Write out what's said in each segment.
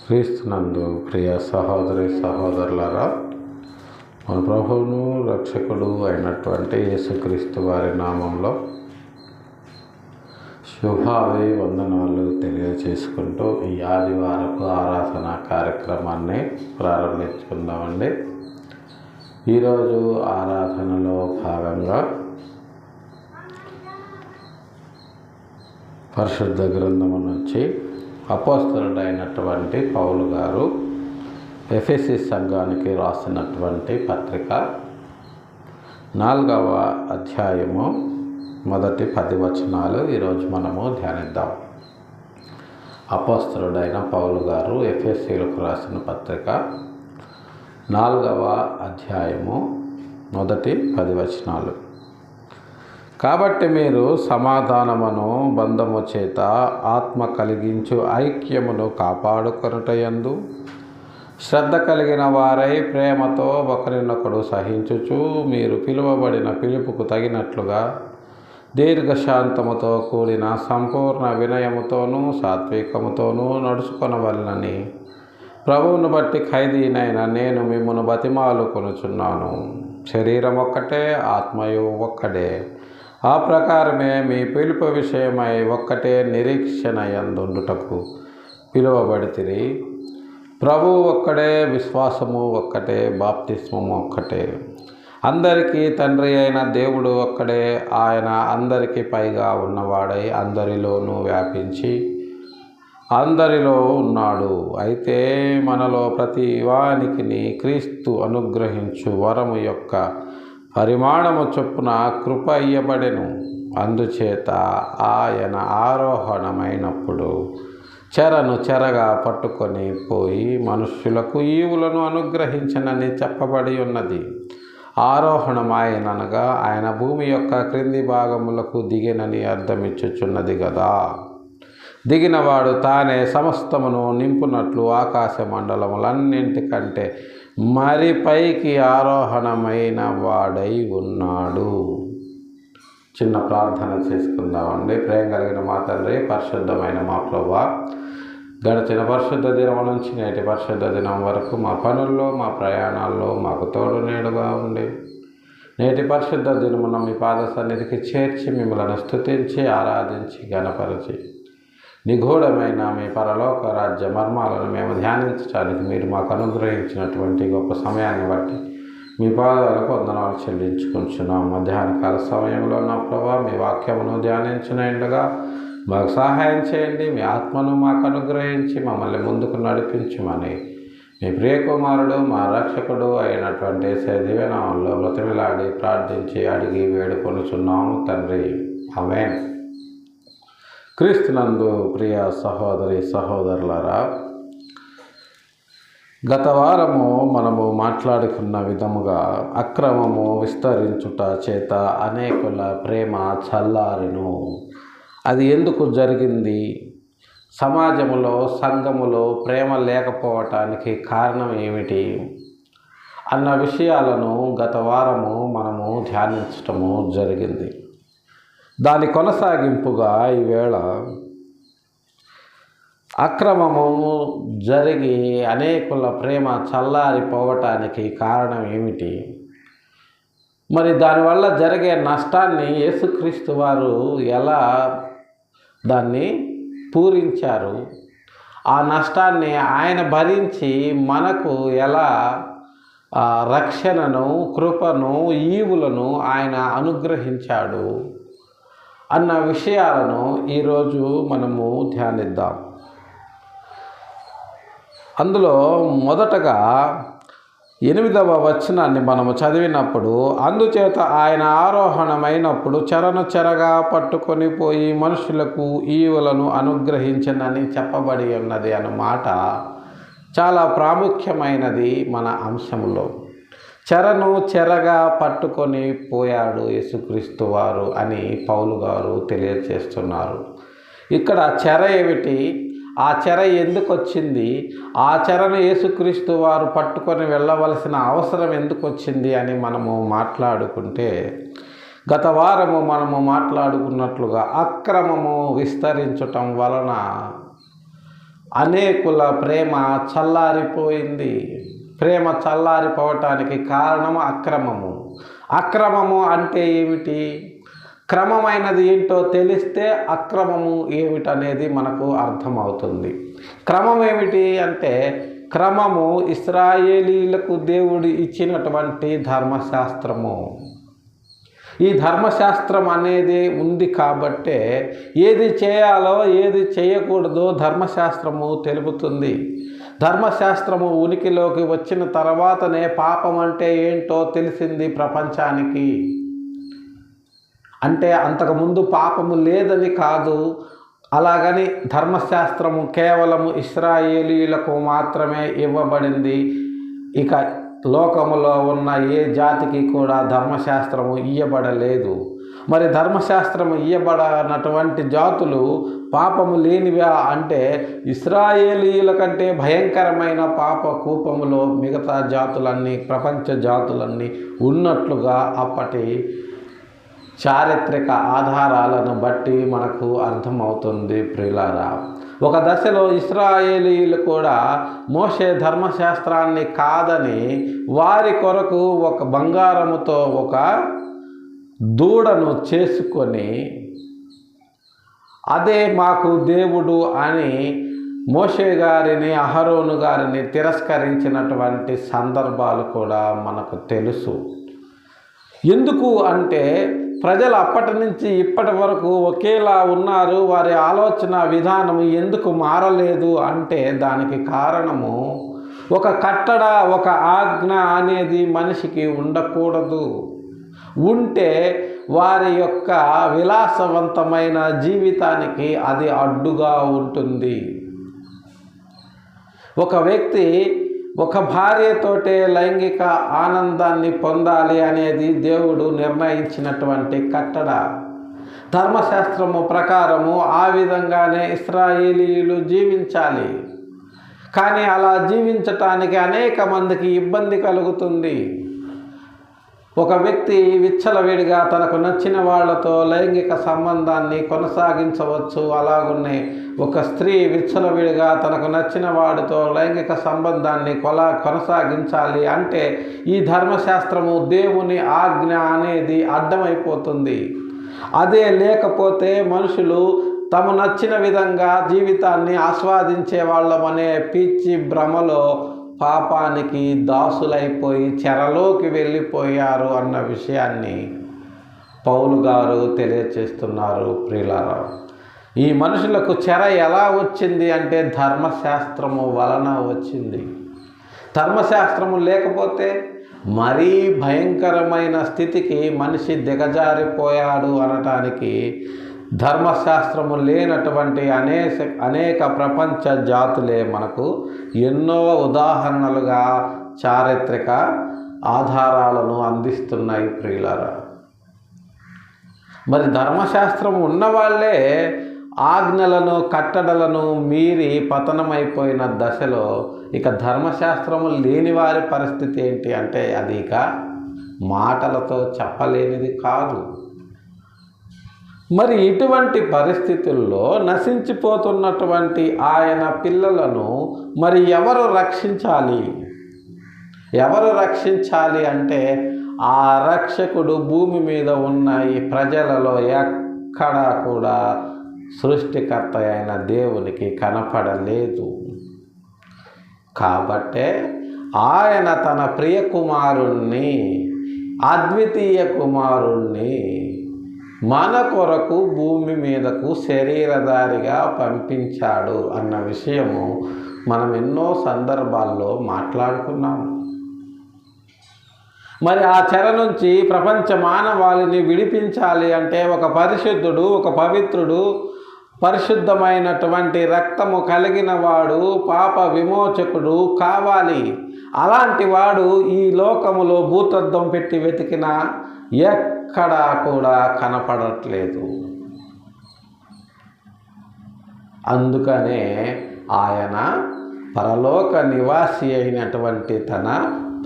క్రీస్తునందు ప్రియ సహోదరి సహోదరులారా, మన ప్రభువును రక్షకుడు అయినటువంటి యేసుక్రీస్తు వారి నామంలో శుభావి వందనాలు తెలియచేసుకుంటూ ఈ ఆదివారపు ఆరాధన కార్యక్రమాన్ని ప్రారంభించుకుందామండి. ఈరోజు ఆరాధనలో భాగంగా పరిశుద్ధ గ్రంథము నుంచి అపోస్తలుడైనటువంటి పౌలు గారు ఎఫెసీ సంఘానికి రాసినటువంటి పత్రిక 4వ అధ్యాయము మొదటి 10 వచనాలు ఈరోజు మనము ధ్యానిద్దాం. అపోస్తలుడైన పౌలు గారు ఎఫెసీలకు రాసిన పత్రిక 4వ అధ్యాయము మొదటి 10 వచనాలు. కాబట్టి మీరు సమాధానమును బంధము చేత ఆత్మ కలిగించు ఐక్యమును కాపాడుకొనుటయందు శ్రద్ధ కలిగిన వారై ప్రేమతో ఒకరినొకడు సహించుచు మీరు పిలువబడిన పిలుపుకు తగినట్లుగా దీర్ఘశాంతముతో కూడిన సంపూర్ణ వినయముతోనూ సాత్వికముతోనూ నడుచుకొనవలెనని ప్రభువును బట్టి ఖైదీనైన నేను మిమ్మును బతిమాలుకొనుచున్నాను. శరీరం ఒక్కటే, ఆత్మయు ఒక్కడే. ఆ ప్రకారమే మీ పిలుపు విషయమై ఒక్కటే నిరీక్షణ యందుండుటకు పిలువబడితిరి. ప్రభువు ఒక్కడే, విశ్వాసము ఒక్కటే, బాప్తిస్మము ఒక్కటే. అందరికీ తండ్రి అయిన దేవుడు ఒక్కడే. ఆయన అందరికీ పైగా ఉన్నవాడై అందరిలోనూ వ్యాపించి అందరిలో ఉన్నాడు. అయితే మనలో ప్రతి వానికి క్రీస్తు అనుగ్రహించు వరము యొక్క పరిమాణము చొప్పున కృప ఇయ్యబడెను. అందుచేత ఆయన ఆరోహణమైనప్పుడు చెరను చెరగా పట్టుకొని పోయి మనుష్యులకు ఈవులను అనుగ్రహించనని చెప్పబడి ఉన్నది. ఆరోహణమాయనగా ఆయన భూమి యొక్క క్రింది భాగములకు దిగినని అర్థమిచ్చుచున్నది కదా. దిగినవాడు తానే సమస్తమును నింపునట్లు ఆకాశ మండలములన్నింటికంటే మరి పైకి ఆరోహణమైన వాడై ఉన్నాడు. చిన్న ప్రార్థన చేసుకుందామండి. ప్రేమ కలిగిన మా తండ్రి, పరిశుద్ధమైన మా ప్రభువా, గడిచిన పరిశుద్ధ దినం నుంచి నేటి పరిశుద్ధ దినం వరకు మా పనుల్లో మా ప్రయాణాల్లో మాకు తోడు నీడుగా ఉండి నేటి పరిశుద్ధ దినమున మీ పాద సన్నిధికి చేర్చి మిమ్మల్ని స్తుతించి ఆరాధించి గణపరిచి నిగూఢమైన మీ పరలోక రాజ్య మర్మాలను మేము ధ్యానించడానికి మీరు మాకు అనుగ్రహించినటువంటి గొప్ప సమయాన్ని బట్టి మీ పాదాలకు వందనాలు చెల్లించుకుంటున్నాం. మధ్యాహ్న కాల సమయంలో నా ప్రభా మీ వాక్యమును ధ్యానించినట్టుగా మాకు సహాయం చేయండి. మీ ఆత్మను మాకు అనుగ్రహించి మమ్మల్ని ముందుకు నడిపించమని మీ ప్రియకుమారుడు మా రక్షకుడు అయినటువంటి దివ్యనామంలో బ్రతిమిలాడి ప్రార్థించి అడిగి వేడుకొనుచున్నాము తండ్రి. ఆమేన్. క్రీస్తునందు ప్రియ సహోదరి సహోదరులారా, గత వారము మనము మాట్లాడుకున్న విధముగా అక్రమము విస్తరించుట చేత అనేకుల ప్రేమ చల్లారెను. అది ఎందుకు జరిగింది? సమాజములో సంఘములో ప్రేమ లేకపోవటానికి కారణం ఏమిటి అన్న విషయాలను గత వారము మనము ధ్యానించటము జరిగింది. దాని కొనసాగింపుగా ఈవేళ అక్రమము జరిగి అనేకుల ప్రేమ చల్లారిపోవటానికి కారణం ఏమిటి, మరి దానివల్ల జరిగే నష్టాన్ని యేసుక్రీస్తు వారు ఎలా దాన్ని పూరించారు, ఆ నష్టాన్ని ఆయన భరించి మనకు ఎలా రక్షణను, కృపను, ఈవులను ఆయన అనుగ్రహించాడు అన్న విషయాలను ఈరోజు మనము ధ్యానిద్దాం. అందులో మొదటగా 8వ వచనాన్ని మనము చదివినప్పుడు, అందుచేత ఆయన ఆరోహణమైనప్పుడు చెరను చెరగా పట్టుకొని పోయి మనుషులకు ఈవులను అనుగ్రహించనని చెప్పబడి ఉన్నది అన్నమాట చాలా ప్రాముఖ్యమైనది మన అంశంలో. చెరను చెరగా పట్టుకొని పోయాడు యేసుక్రీస్తు వారు అని పౌలు గారు తెలియజేస్తున్నారు. ఇక్కడ చెర ఏమిటి, ఆ చెర ఎందుకు వచ్చింది, ఆ చెరను యేసుక్రీస్తు వారు పట్టుకొని వెళ్ళవలసిన అవసరం ఎందుకు వచ్చింది అని మనము మాట్లాడుకుంటే, గత వారము మనము మాట్లాడుకున్నట్లుగా అక్రమము విస్తరించటం వలన అనేకుల ప్రేమ చల్లారిపోయింది. ప్రేమ చల్లారిపోవటానికి కారణం అక్రమము. అక్రమము అంటే ఏమిటి? క్రమమైనది ఏంటో తెలిస్తే అక్రమము ఏమిటనేది మనకు అర్థమవుతుంది. క్రమం ఏమిటి అంటే, క్రమము ఇశ్రాయేలీలకు దేవుడు ఇచ్చినటువంటి ధర్మశాస్త్రము. ఈ ధర్మశాస్త్రం అనేది ఉంది కాబట్టే ఏది చేయాలో ఏది చేయకూడదో ధర్మశాస్త్రము తెలుపుతుంది. ధర్మశాస్త్రము ఉనికిలోకి వచ్చిన తర్వాతనే పాపం అంటే ఏంటో తెలిసింది ప్రపంచానికి. అంటే అంతకుముందు పాపము లేదని కాదు, అలాగని ధర్మశాస్త్రము కేవలము ఇశ్రాయేలీయులకు మాత్రమే ఇవ్వబడింది. ఇక లోకములో ఉన్న ఏ జాతికి కూడా ధర్మశాస్త్రము ఇయ్యబడలేదు. మరి ధర్మశాస్త్రము ఇయ్యబడనటువంటి జాతులు పాపము లేనివా అంటే, ఇశ్రాయేలీయుల కంటే భయంకరమైన పాప కూపములో మిగతా జాతులన్నీ, ప్రపంచ జాతులన్నీ ఉన్నట్లుగా అప్పటి చారిత్రక ఆధారాలను బట్టి మనకు అర్థమవుతుంది ప్రియులారా. ఒక దశలో ఇశ్రాయేలీయులు కూడా మోషే ధర్మశాస్త్రాన్ని కాదని వారి కొరకు ఒక బంగారముతో ఒక దూడను చేసుకొని అదే మాకు దేవుడు అని మోషే గారిని, అహరోను గారిని తిరస్కరించినటువంటి సందర్భాలు కూడా మనకు తెలుసు. ఎందుకు అంటే, ప్రజలు అప్పటి నుంచి ఇప్పటి వరకు ఒకేలా ఉన్నారు. వారి ఆలోచన విధానం ఎందుకు మారలేదు అంటే, దానికి కారణము ఒక కట్టడ, ఒక ఆజ్ఞ అనేది మనిషికి ఉండకూడదు. ఉంటే వారి యొక్క విలాసవంతమైన జీవితానికి అది అడ్డుగా ఉంటుంది. ఒక వ్యక్తి ఒక భార్యతోటే లైంగిక ఆనందాన్ని పొందాలి అనేది దేవుడు నిర్ణయించినటువంటి కట్టడ. ధర్మశాస్త్రము ప్రకారము ఆ విధంగానే ఇశ్రాయేలీయులు జీవించాలి. కానీ అలా జీవించటానికి అనేక మందికి ఇబ్బంది కలుగుతుంది. ఒక వ్యక్తి విచ్చలవిడిగా తనకు నచ్చిన వాళ్లతో లైంగిక సంబంధాన్ని కొనసాగించవచ్చు. అలాగునే ఒక స్త్రీ విచ్చలవిడిగా తనకు నచ్చిన వాడితో లైంగిక సంబంధాన్ని కొనసాగించాలి అంటే ఈ ధర్మశాస్త్రము, దేవుని ఆజ్ఞ అనేది అడ్డమైపోతుంది. అదే లేకపోతే మనుషులు తమ నచ్చిన విధంగా జీవితాన్ని ఆస్వాదించే వాళ్ళమనే పిచ్చి భ్రమలో పాపానికి దాసులైపోయి చెరలోకి వెళ్ళిపోయారు అన్న విషయాన్ని పౌలు గారు తెలియచేస్తున్నారు ప్రియులారా. ఈ మనుషులకు చెర ఎలా వచ్చింది అంటే, ధర్మశాస్త్రము వలన వచ్చింది. ధర్మశాస్త్రము లేకపోతే మరీ భయంకరమైన స్థితికి మనిషి దిగజారిపోయాడు అనటానికి ధర్మశాస్త్రము లేనటువంటి అనేక ప్రపంచ జాతులే మనకు ఎన్నో ఉదాహరణలుగా చారిత్రక ఆధారాలను అందిస్తున్నాయి ప్రియులారా. మరి ధర్మశాస్త్రం ఉన్నవాళ్లే ఆజ్ఞలను, కట్టడలను మీరి పతనమైపోయిన దశలో ఇక ధర్మశాస్త్రము లేని వారి పరిస్థితి ఏంటి అంటే, అది ఇక మాటలతో చెప్పలేనిది కాదు. మరి ఇటువంటి పరిస్థితుల్లో నశించిపోతున్నటువంటి ఆయన పిల్లలను మరి ఎవరు రక్షించాలి? ఎవరు రక్షించాలి అంటే, ఆ రక్షకుడు భూమి మీద ఉన్న ఈ ప్రజలలో ఎక్కడా కూడా సృష్టికర్త అయిన దేవునికి కనపడలేదు. కాబట్టే ఆయన తన ప్రియ కుమారుణ్ణి, అద్వితీయ కుమారుణ్ణి మన కొరకు భూమి మీదకు శరీరధారిగా పంపించాడు అన్న విషయము మనం ఎన్నో సందర్భాల్లో మాట్లాడుకున్నాము. మరి ఆ చెర నుంచి ప్రపంచ మానవాళిని విడిపించాలి అంటే ఒక పరిశుద్ధుడు, ఒక పవిత్రుడు, పరిశుద్ధమైనటువంటి రక్తము కలిగిన వాడు, పాప విమోచకుడు కావాలి. అలాంటి వాడు ఈ లోకములో భూతద్దం పెట్టి వెతికినా ఎక్కడా కూడా కనపడట్లేదు. అందుకనే ఆయన పరలోక నివాసి అయినటువంటి తన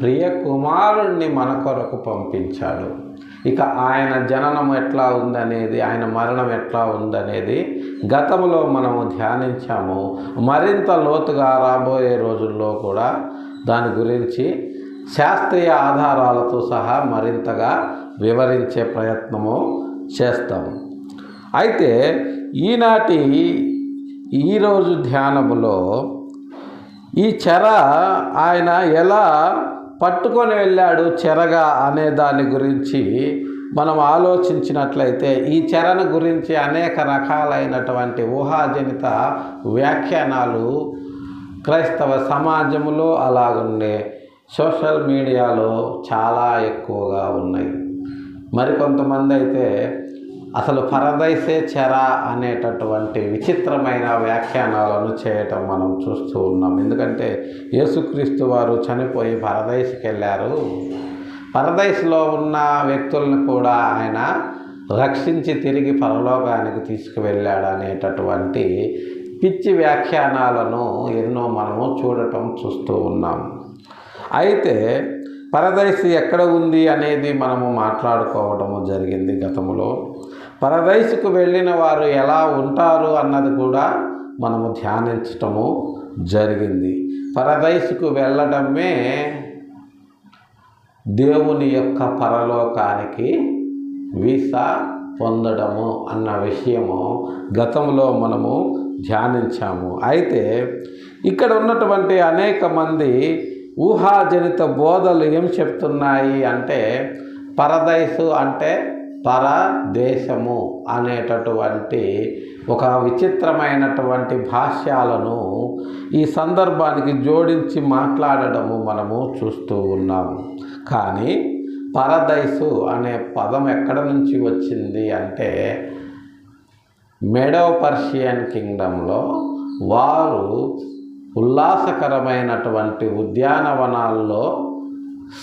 ప్రియ కుమారుణ్ణి మన కొరకు పంపించాడు. ఇక ఆయన జననం ఎట్లా ఉందనేది, ఆయన మరణం ఎట్లా ఉందనేది గతంలో మనము ధ్యానించాము. మరింత లోతుగా రాబోయే రోజుల్లో కూడా దాని గురించి శాస్త్రీయ ఆధారాలతో సహా మరింతగా వివరించే ప్రయత్నము చేస్తాము. అయితే ఈరోజు ధ్యానములో ఈ చెర ఆయన ఎలా పట్టుకొని వెళ్ళాడు చెరగా అనే దాని గురించి మనం ఆలోచించినట్లయితే ఈ చెరను గురించి అనేక రకాలైనటువంటి ఊహాజనిత వ్యాఖ్యానాలు క్రైస్తవ సమాజంలో అలాగే సోషల్ మీడియాలో చాలా ఎక్కువగా ఉన్నాయి. మరికొంతమంది అయితే అసలు పరదైసే చెర అనేటటువంటి విచిత్రమైన వ్యాఖ్యానాలను చేయటం మనం చూస్తూ ఉన్నాం. ఎందుకంటే యేసుక్రీస్తు వారు చనిపోయి పరదైసుకి వెళ్ళారు, పరదైసులో ఉన్న వ్యక్తులను కూడా ఆయన రక్షించి తిరిగి పరలోకానికి తీసుకువెళ్ళాడు అనేటటువంటి పిచ్చి వ్యాఖ్యానాలను ఎన్నో మనము చూస్తూ ఉన్నాం. అయితే పరదైసు ఎక్కడ ఉంది అనేది మనము మాట్లాడుకోవడము జరిగింది గతంలో. పరదైసుకు వెళ్ళిన వారు ఎలా ఉంటారు అన్నది కూడా మనము ధ్యానించటము జరిగింది. పరదైసుకు వెళ్ళడమే దేవుని యొక్క పరలోకానికి వీసా పొందడము అన్న విషయము గతంలో మనము ధ్యానించాము. అయితే ఇక్కడ ఉన్నటువంటి అనేక మంది ఊహాజనిత బోధలు ఏం చెప్తున్నాయి అంటే పరదైసు అంటే పరదేశము అనేటటువంటి ఒక విచిత్రమైనటువంటి భాష్యాలను ఈ సందర్భానికి జోడించి మాట్లాడడము మనము చూస్తూ ఉన్నాము. కానీ పరదైసు అనే పదం ఎక్కడ నుంచి వచ్చింది అంటే మెడో పర్షియన్ కింగ్డంలో వారు ఉల్లాసకరమైనటువంటి ఉద్యానవనాల్లో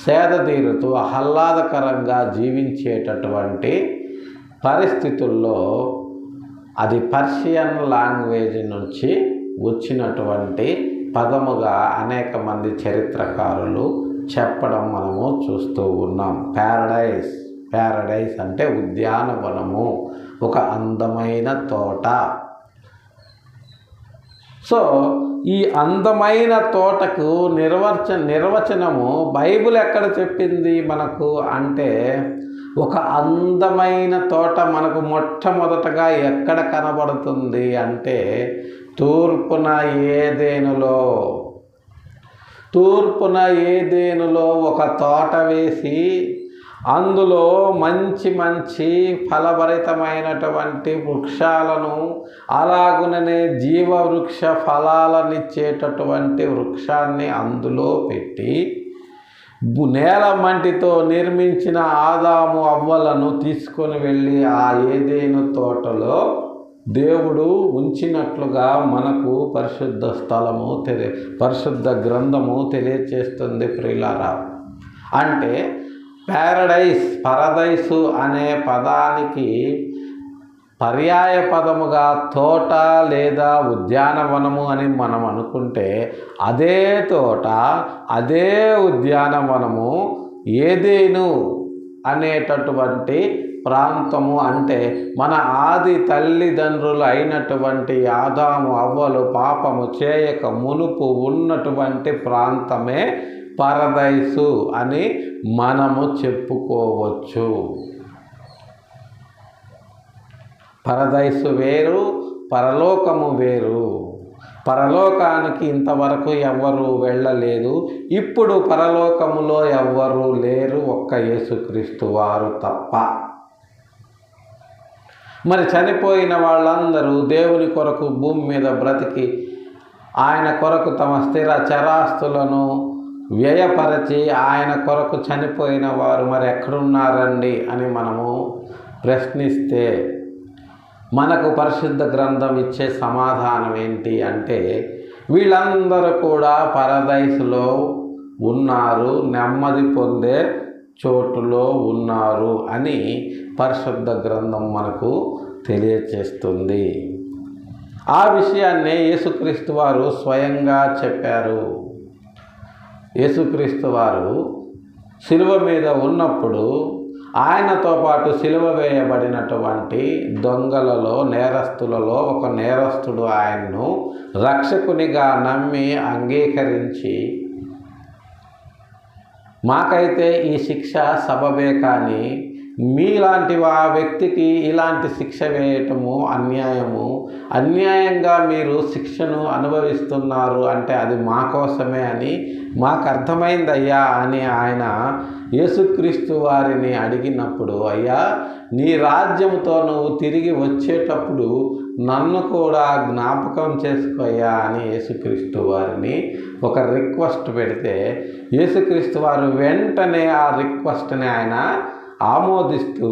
సేదతీరుతూ ఆహ్లాదకరంగా జీవించేటటువంటి పరిస్థితుల్లో అది పర్షియన్ లాంగ్వేజ్ నుంచి వచ్చినటువంటి పదముగా అనేక మంది చరిత్రకారులు చెప్పడం మనము చూస్తూ ఉన్నాం. ప్యారడైస్ అంటే ఉద్యానవనము, ఒక అందమైన తోట. సో ఈ అందమైన తోటకు నిర్వచనము బైబిల్ ఎక్కడ చెప్పింది మనకు అంటే ఒక అందమైన తోట మనకు మొట్టమొదటగా ఎక్కడ కనబడుతుంది అంటే తూర్పున ఏదేనులో ఒక తోట వేసి అందులో మంచి ఫలభరితమైనటువంటి వృక్షాలను అలాగుననే జీవవృక్ష ఫలాలనిచ్చేటటువంటి వృక్షాన్ని అందులో పెట్టి నేల మంటితో నిర్మించిన ఆదాము అవ్వలను తీసుకొని వెళ్ళి ఆ ఏదేను తోటలో దేవుడు ఉంచినట్లుగా మనకు పరిశుద్ధ గ్రంథము తెలియచేస్తుంది ప్రియులారా. అంటే పరదైసు అనే పదానికి పర్యాయ పదముగా తోట లేదా ఉద్యానవనము అని మనం అనుకుంటే అదే తోట అదే ఉద్యానవనము ఏదేను అనేటటువంటి ప్రాంతము అంటే మన ఆది తల్లిదండ్రులు అయినటువంటి ఆదాము అవ్వలు పాపము చేయక మునుపు ఉన్నటువంటి ప్రాంతమే పరదైసు అని మనము చెప్పుకోవచ్చు. పరదైసు వేరు, పరలోకము వేరు. పరలోకానికి ఇంతవరకు ఎవ్వరూ వెళ్ళలేదు. ఇప్పుడు పరలోకములో ఎవ్వరూ లేరు, ఒక్క యేసుక్రీస్తు వారు తప్ప. మరి చనిపోయిన వాళ్ళందరూ దేవుని కొరకు భూమి మీద బ్రతికి ఆయన కొరకు తమ స్థిర చరాస్తులను వ్యయపరచి ఆయన కొరకు చనిపోయిన వారు మరి ఎక్కడున్నారండి అని మనము ప్రశ్నిస్తే మనకు పరిశుద్ధ గ్రంథం ఇచ్చే సమాధానం ఏంటి అంటే వీళ్ళందరూ కూడా పరదైసులో ఉన్నారు, నెమ్మది పొందే చోటులో ఉన్నారు అని పరిశుద్ధ గ్రంథం మనకు తెలియచేస్తుంది. ఆ విషయాన్నే యేసుక్రీస్తు వారు స్వయంగా చెప్పారు. యేసుక్రీస్తు వారు శిలువ మీద ఉన్నప్పుడు ఆయనతో పాటు సిలువ వేయబడినటువంటి దొంగలలో, నేరస్తులలో ఒక నేరస్తుడు ఆయన్ను రక్షకునిగా నమ్మి అంగీకరించి, మాకైతే ఈ శిక్ష సబబే కానీ మీలాంటి వ్యక్తికి ఇలాంటి శిక్ష వేయటము అన్యాయము, అన్యాయంగా మీరు శిక్షను అనుభవిస్తున్నారు అంటే అది మా కోసమే అని మాకు అర్థమైందయ్యా అని ఆయన యేసుక్రీస్తు వారిని అడిగినప్పుడు, అయ్యా నీ రాజ్యంతో నువ్వు తిరిగి వచ్చేటప్పుడు నన్ను కూడా జ్ఞాపకం చేసుకోయ్యా అని యేసుక్రీస్తు వారిని ఒక రిక్వెస్ట్ పెడితే, యేసుక్రీస్తు వారు వెంటనే ఆ రిక్వెస్ట్ని ఆయన ఆమోదిస్తూ,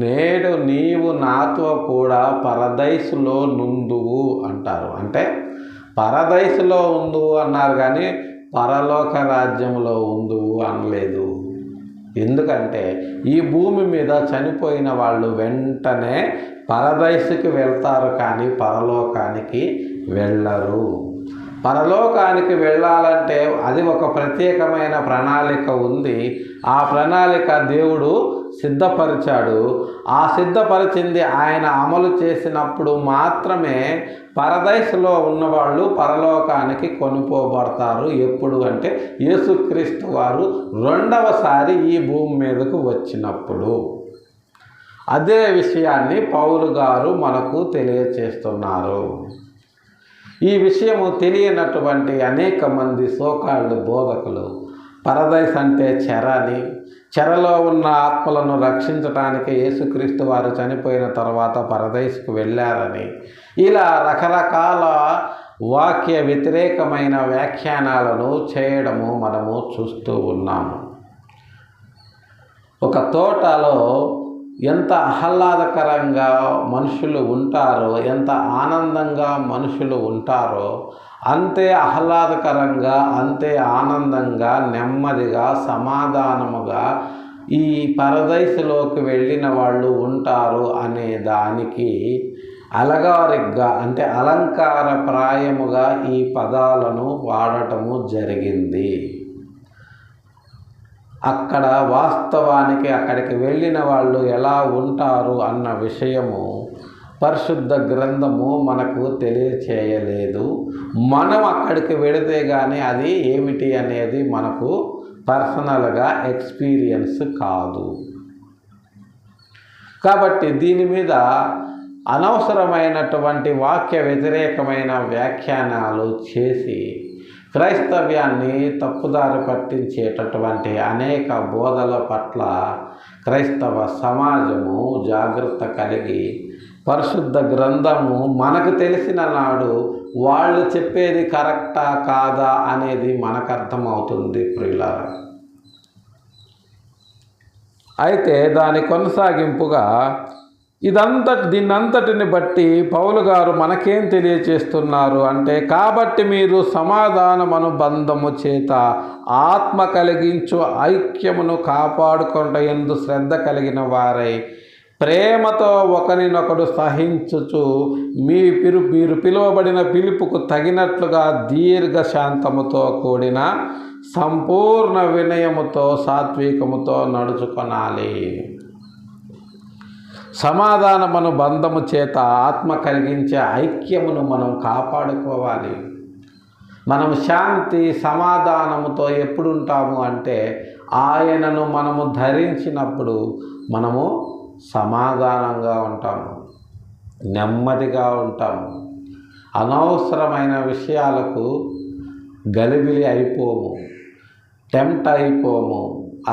నేడు నీవు నాతో కూడా పరదైసులో నుందువు అంటారు. అంటే పరదైసులో ఉందువు అన్నారు కానీ పరలోక రాజ్యంలో ఉందువు అనలేదు. ఎందుకంటే ఈ భూమి మీద చనిపోయిన వాళ్ళు వెంటనే పరదైసుకి వెళ్తారు కానీ పరలోకానికి వెళ్ళరు. పరలోకానికి వెళ్ళాలంటే అది ఒక ప్రత్యేకమైన ప్రణాళిక ఉంది. ఆ ప్రణాళిక దేవుడు సిద్ధపరిచాడు. ఆ సిద్ధపరిచింది ఆయన అమలు చేసినప్పుడు మాత్రమే పరదైసులో ఉన్నవాళ్ళు పరలోకానికి కొనుపోబడతారు. ఎప్పుడు అంటే యేసుక్రీస్తు వారు రెండవసారి ఈ భూమి మీదకు వచ్చినప్పుడు. అదే విషయాన్ని పౌలు గారు మనకు తెలియచేస్తున్నారు. ఈ విషయము తెలియనటువంటి అనేక మంది సోకాళ్ళు బోధకులు పరదైస్ అంటే చెరని, చెరలో ఉన్న ఆత్మలను రక్షించడానికి యేసుక్రీస్తు వారు చనిపోయిన తర్వాత పరదైస్కు వెళ్ళారని, ఇలా రకరకాల వాక్య వ్యతిరేకమైన వ్యాఖ్యానాలను చేయడము మనము చూస్తూ ఉన్నాము. ఒక తోటలో ఎంత ఆహ్లాదకరంగా మనుషులు ఉంటారో, ఎంత ఆనందంగా మనుషులు ఉంటారో, అంతే ఆహ్లాదకరంగా, అంతే ఆనందంగా, నెమ్మదిగా, సమాధానముగా ఈ పరదైసులోకి వెళ్ళిన వాళ్ళు ఉంటారు అనే దానికి అలగారిగ్గా అంటే అలంకారప్రాయముగా ఈ పదాలను వాడటము జరిగింది. అక్కడ వాస్తవానికి అక్కడికి వెళ్ళిన వాళ్ళు ఎలా ఉంటారు అన్న విషయము పరిశుద్ధ గ్రంథము మనకు తెలియచేయలేదు. మనం అక్కడికి వెళితే కానీ అది ఏమిటి అనేది మనకు పర్సనల్గా ఎక్స్పీరియన్స్ కాదు. కాబట్టి దీని మీద అనవసరమైనటువంటి వాక్య వ్యతిరేకమైన వ్యాఖ్యానాలు చేసి క్రైస్తవ్యాన్ని తప్పుదారి పట్టించేటటువంటి అనేక బోధల పట్ల క్రైస్తవ సమాజము జాగ్రత్త కలిగి పరిశుద్ధ గ్రంథము మనకు తెలిసిన నాడు వాళ్ళు చెప్పేది కరెక్టా కాదా అనేది మనకు అర్థమవుతుంది ప్రియులారా. అయితే దాని కొనసాగింపుగా దీన్నంతటిని బట్టి పౌలు గారు మనకేం తెలియచేస్తున్నారు అంటే, కాబట్టి మీరు సమాధానమను బంధము చేత ఆత్మ కలిగించు ఐక్యమును కాపాడుకొనుటయందు శ్రద్ధ కలిగిన వారై ప్రేమతో ఒకరినొకడు సహించుచు మీరు పిలువబడిన పిలుపుకు తగినట్లుగా దీర్ఘశాంతముతో కూడిన సంపూర్ణ వినయముతో సాత్వికముతో నడుచుకొనాలి. సమాధానమును బంధము చేత ఆత్మ కలిగించే ఐక్యమును మనం కాపాడుకోవాలి. మనం శాంతి సమాధానముతో ఎప్పుడు ఉంటాము అంటే ఆయనను మనము ధరించినప్పుడు మనము సమాధానంగా ఉంటాము, నెమ్మదిగా ఉంటాము, అనవసరమైన విషయాలకు గలిబిలి అయిపోము, టెంప్ట్ అయిపోము,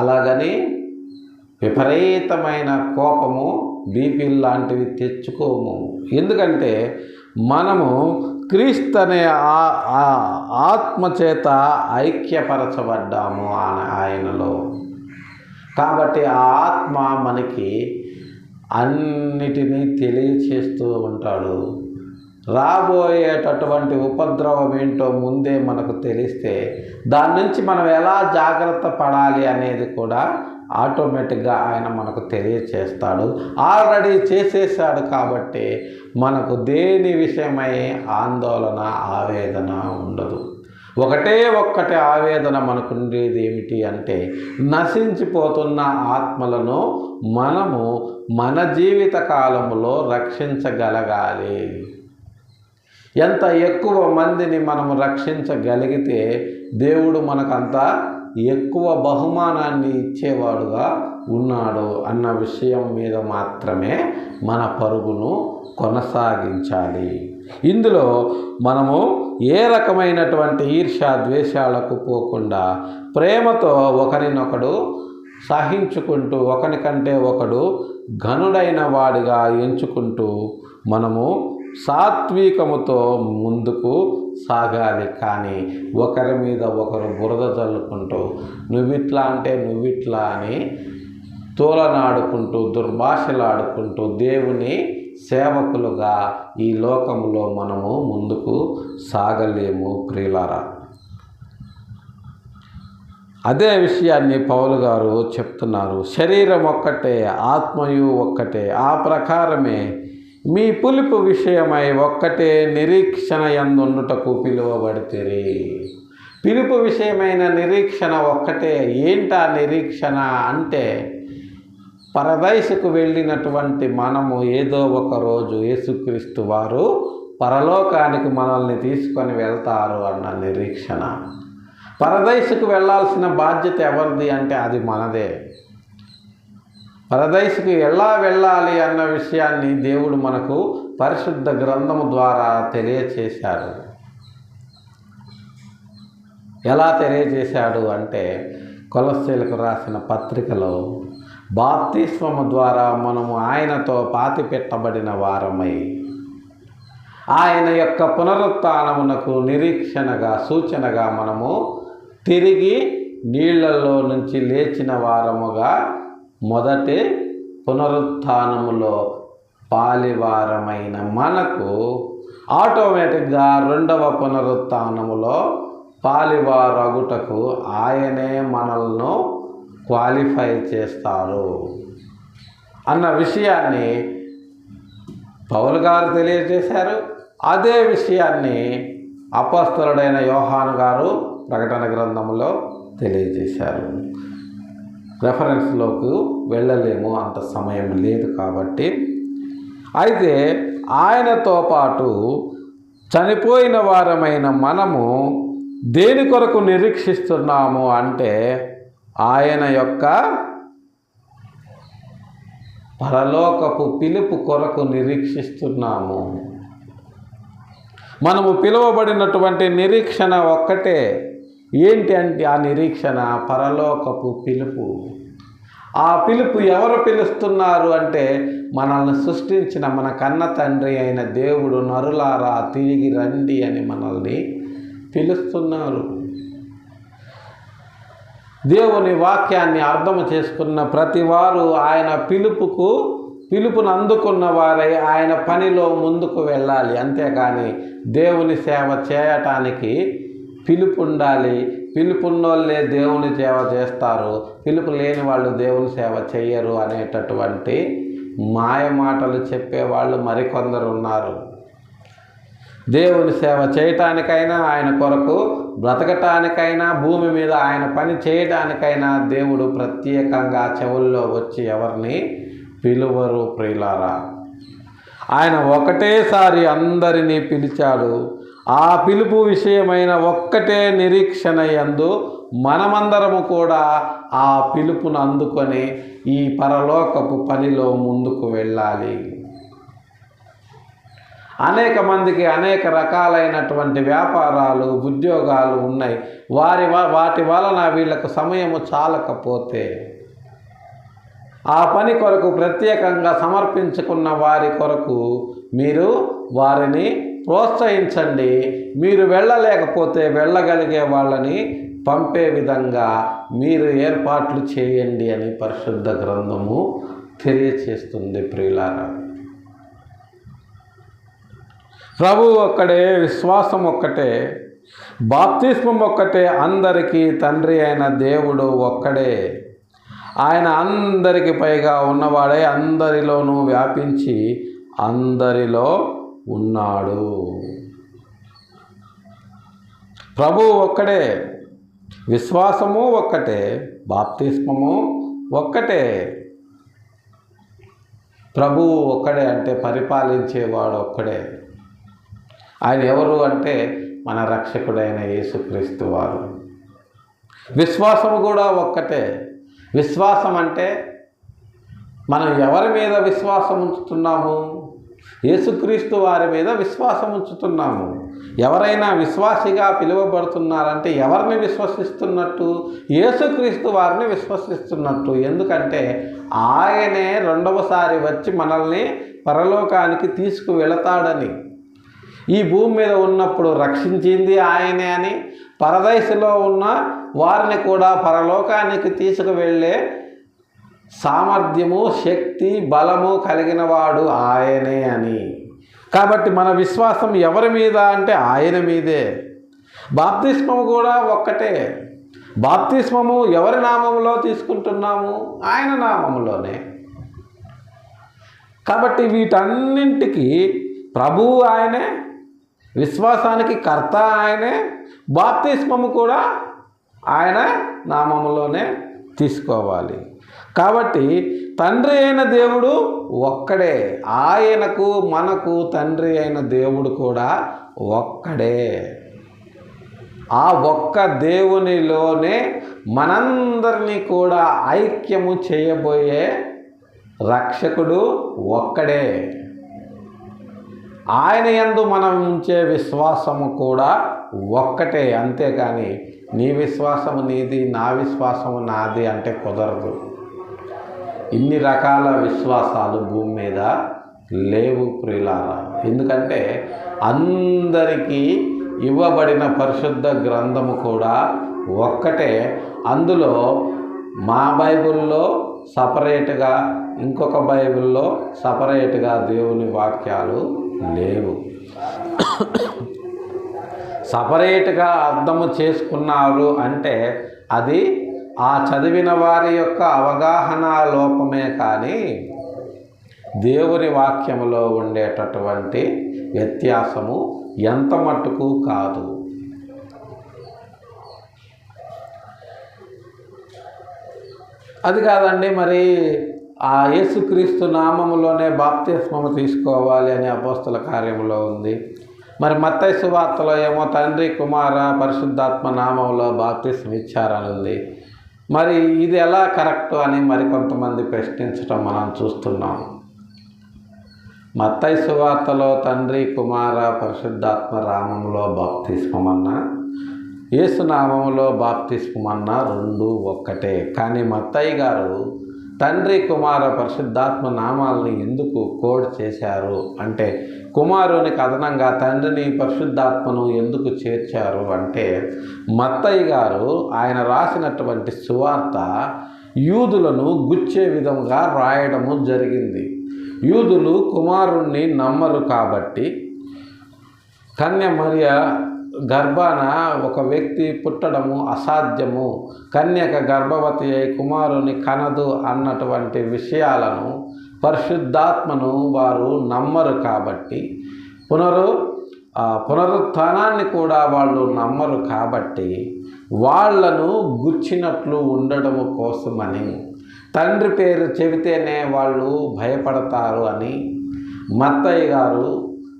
అలాగని విపరీతమైన కోపము బీపీలు లాంటివి తెచ్చుకోము. ఎందుకంటే మనము క్రీస్తు అనే ఆత్మచేత ఐక్యపరచబడ్డాము ఆయనలో. కాబట్టి ఆ ఆత్మ మనకి అన్నిటినీ తెలియచేస్తూ ఉంటాడు. రాబోయేటటువంటి ఉపద్రవం ఏంటో ముందే మనకు తెలిస్తే దాని నుంచి మనం ఎలా జాగ్రత్త పడాలి అనేది కూడా ఆటోమేటిక్గా ఆయన మనకు తెలియచేస్తాడు. ఆల్రెడీ చేసేసాడు కాబట్టి మనకు దేని విషయమై ఆందోళన ఆవేదన ఉండదు. ఒక్కటే ఆవేదన మనకుండేది ఏమిటి అంటే, నశించిపోతున్న ఆత్మలను మనము మన జీవిత కాలంలో రక్షించగలగాలి. ఎంత ఎక్కువ మందిని మనము రక్షించగలిగితే దేవుడు మనకంత ఎక్కువ బహుమానాన్ని ఇచ్చేవాడుగా ఉన్నాడు అన్న విషయం మీద మాత్రమే మన పరుగును కొనసాగించాలి. ఇందులో మనము ఏ రకమైనటువంటి ఈర్ష్య ద్వేషాలకు పోకుండా ప్రేమతో ఒకరినొకడు సహించుకుంటూ ఒకరికంటే ఒకడు ఘనుడైన వాడిగా ఎంచుకుంటూ మనము సాత్వికముతో ముందుకు సాగాలి. కానీ ఒకరి మీద ఒకరు బురద చల్లుకుంటూ నువ్విట్లా అంటే నువ్విట్లా అని తోలనాడుకుంటూ దుర్భాషలాడుకుంటూ దేవుని సేవకులుగా ఈ లోకంలో మనము ముందుకు సాగలేము ప్రియులారా. అదే విషయాన్ని పౌలు గారు చెప్తున్నారు. శరీరం ఒక్కటే, ఆత్మయు ఒక్కటే, ఆ ప్రకారమే మీ పిలుపు విషయమై ఒక్కటే నిరీక్షణ యందుండుటకు పిలువబడితిరి. పిలుపు విషయమైన నిరీక్షణ ఒక్కటే. ఏంటా నిరీక్షణ అంటే, పరదైసుకు వెళ్ళినటువంటి మనము ఏదో ఒక రోజు యేసుక్రీస్తు వారు పరలోకానికి మనల్ని తీసుకొని వెళ్తారు అన్న నిరీక్షణ. పరదైసుకు వెళ్ళాల్సిన బాధ్యత ఎవరిది అంటే అది మనదే. పరదైసుకు ఎలా వెళ్ళాలి అన్న విషయాన్ని దేవుడు మనకు పరిశుద్ధ గ్రంథము ద్వారా తెలియచేశాడు. ఎలా తెలియచేశాడు అంటే, కొలస్సీలకు రాసిన పత్రికలో బాప్తిస్మము ద్వారా మనము ఆయనతో పాతిపెట్టబడిన వారమై ఆయన యొక్క పునరుత్థానమునకు నిరీక్షణగా సూచనగా మనము తిరిగి నీళ్లలో నుంచి లేచిన వారముగా మొదటి పునరుత్థానములో పాలివారమైన మనకు ఆటోమేటిక్గా రెండవ పునరుత్థానములో పాలివారగుటకు ఆయనే మనల్ని క్వాలిఫై చేస్తారు అన్న విషయాన్ని పౌలు గారు తెలియజేశారు. అదే విషయాన్ని అపోస్తలుడైన యోహాను గారు ప్రకటన గ్రంథంలో తెలియజేశారు. రెఫరెన్స్లోకి వెళ్ళలేము, అంత సమయం లేదు కాబట్టి. అయితే ఆయనతో పాటు చనిపోయిన వారమైన మనము దేని కొరకు నిరీక్షిస్తున్నాము అంటే, ఆయన యొక్క పరలోకపు పిలుపు కొరకు నిరీక్షిస్తున్నాము. మనము పిలువబడినటువంటి నిరీక్షణ ఒక్కటే. ఏంటి అంటే ఆ నిరీక్షణ పరలోకపు పిలుపు. ఆ పిలుపు ఎవరు పిలుస్తున్నారు అంటే, మనల్ని సృష్టించిన మన కన్న తండ్రి అయిన దేవుడు నరులారా తిరిగి రండి అని మనల్ని పిలుస్తున్నారు. దేవుని వాక్యాన్ని అర్థం చేసుకున్న ప్రతి వారు ఆయన పిలుపును అందుకున్న వారై ఆయన పనిలో ముందుకు వెళ్ళాలి. అంతేకాని దేవుని సేవ చేయటానికి పిలుపు ఉండాలి. పిలుపున్నోళ్ళే దేవుని సేవ చేస్తారు, పిలుపు లేని వాళ్ళు దేవుని సేవ చెయ్యరు అనేటటువంటి మాయ మాటలు చెప్పేవాళ్ళు మరికొందరు ఉన్నారు. దేవుని సేవ చేయటానికైనా, ఆయన కొరకు బ్రతకటానికైనా, భూమి మీద ఆయన పని చేయడానికైనా దేవుడు ప్రత్యేకంగా చెవుల్లో వచ్చి ఎవరిని పిలువరు ప్రియులారా. ఆయన ఒకటేసారి అందరినీ పిలిచాడు. ఆ పిలుపు విషయమైన ఒక్కటే నిరీక్షణ యందు మనమందరము కూడా ఆ పిలుపును అందుకొని ఈ పరలోకపు పనిలో ముందుకు వెళ్ళాలి. అనేక మందికి అనేక రకాలైనటువంటి వ్యాపారాలు, ఉద్యోగాలు ఉన్నాయి. వాటి వలన వీళ్ళకు సమయము చాలకపోతే ఆ పని కొరకు ప్రత్యేకంగా సమర్పించుకున్న వారి కొరకు మీరు వారిని ప్రోత్సహించండి. మీరు వెళ్ళలేకపోతే వెళ్ళగలిగే వాళ్ళని పంపే విధంగా మీరు ఏర్పాట్లు చేయండి అని పరిశుద్ధ గ్రంథము తెలియచేస్తుంది ప్రియులారా. ప్రభు ఒక్కడే, విశ్వాసం ఒక్కటే, బాప్తిస్మం ఒక్కటే, అందరికీ తండ్రి అయిన దేవుడు ఒక్కడే. ఆయన అందరికి పైగా ఉన్నవాడే అందరిలోనూ వ్యాపించి అందరిలో ఉన్నాడు. ప్రభువు ఒక్కడే, విశ్వాసము ఒక్కటే, బాప్తిస్మము ఒక్కటే. ప్రభువు ఒక్కడే అంటే పరిపాలించేవాడు ఒక్కడే. ఆయన ఎవరు అంటే మన రక్షకుడైన యేసుక్రీస్తు వారు. విశ్వాసము కూడా ఒక్కటే. విశ్వాసం అంటే మనం ఎవరి మీద విశ్వాసం ఉంచుతున్నాము? యేసుక్రీస్తు వారి మీద విశ్వాసం ఉంచుతున్నాము. ఎవరైనా విశ్వాసిగా పిలువబడుతున్నారంటే ఎవరిని విశ్వసిస్తున్నట్టు? యేసుక్రీస్తు వారిని విశ్వసిస్తున్నట్టు. ఎందుకంటే ఆయనే రెండవసారి వచ్చి మనల్ని పరలోకానికి తీసుకువెళతాడని. ఈ భూమి మీద ఉన్నప్పుడు రక్షించింది ఆయనే అని, పరదైసులో ఉన్న వారిని కూడా పరలోకానికి తీసుకువెళ్ళే సామర్థ్యము, శక్తి, బలము కలిగిన వాడు ఆయనే అని. కాబట్టి మన విశ్వాసం ఎవరి మీద అంటే ఆయన మీదే. బాప్తిస్మము కూడా ఒక్కటే. బాప్తిస్మము ఎవరి నామములో తీసుకుంటున్నాము? ఆయన నామములోనే. కాబట్టి వీటన్నింటికి ప్రభువు ఆయనే, విశ్వాసానికి కర్త ఆయనే, బాప్తిస్మము కూడా ఆయన నామములోనే తీసుకోవాలి. కాబట్టి తండ్రి అయిన దేవుడు ఒక్కడే. ఆయనకు మనకు తండ్రి అయిన దేవుడు కూడా ఒక్కడే. ఆ ఒక్క దేవునిలోనే మనందరినీ కూడా ఐక్యము చేయబోయే రక్షకుడు ఒక్కడే. ఆయన యందు మనం ఉంచే విశ్వాసము కూడా ఒక్కటే. అంతేకాని నీ విశ్వాసము నీది, నా విశ్వాసము నాది అంటే కుదరదు. ఇన్ని రకాల విశ్వాసాలు భూమి మీద లేవు ప్రియులారా. ఎందుకంటే అందరికీ ఇవ్వబడిన పరిశుద్ధ గ్రంథము కూడా ఒక్కటే. అందులో మా బైబిల్లో సపరేట్గా, ఇంకొక బైబిల్లో సపరేట్గా దేవుని వాక్యాలు లేవు. సపరేట్గా అర్థము చేసుకున్నారు అంటే అది ఆ చదివిన వారి యొక్క అవగాహన లోపమే కానీ దేవుని వాక్యములో ఉండేటటువంటి వ్యత్యాసము ఎంత మట్టుకు కాదు. అది కాదండి, మరి ఆ యేసుక్రీస్తు నామములోనే బాప్తిస్మము తీసుకోవాలి అని అపోస్తల కార్యములో ఉంది. మరి మత్తయి సువార్తలో ఏమో తండ్రి, కుమార, పరిశుద్ధాత్మ నామంలో బాప్తిస్మం ఇచ్చారని ఉంది. మరి ఇది ఎలా కరెక్ట్ అని మరికొంతమంది ప్రశ్నించడం మనం చూస్తున్నాం. మత్తయి సువార్తలో తండ్రి, కుమార, పరిశుద్ధాత్మ నామములో బాప్తిస్మం అన్నా, యేసు నామములో బాప్తిస్మం అన్నా రెండు ఒక్కటే. కానీ మత్తయి గారు తండ్రి, కుమార, పరిశుద్ధాత్మ నామాలని ఎందుకు కోడ్ చేశారు అంటే, కుమారునికి అదనంగా తండ్రిని, పరిశుద్ధాత్మను ఎందుకు చేర్చారు అంటే, మత్తయి గారు ఆయన రాసినటువంటి సువార్త యూదులను గుచ్చే విధంగా రాయడము జరిగింది. యూదులు కుమారుణ్ణి నమ్మరు కాబట్టి కన్య మరియ గర్భాన ఒక వ్యక్తి పుట్టడము అసాధ్యము, కన్యక గర్భవతి అయి కుమారుని కనదు అన్నటువంటి విషయాలను, పరిశుద్ధాత్మను వారు నమ్మరు కాబట్టి, పునరుత్థానాన్ని కూడా వాళ్ళు నమ్మరు కాబట్టి వాళ్లను గుచ్చినట్లు ఉండడము కోసమని, తండ్రి పేరు చెబితేనే వాళ్ళు భయపడతారు అని మత్తయి గారు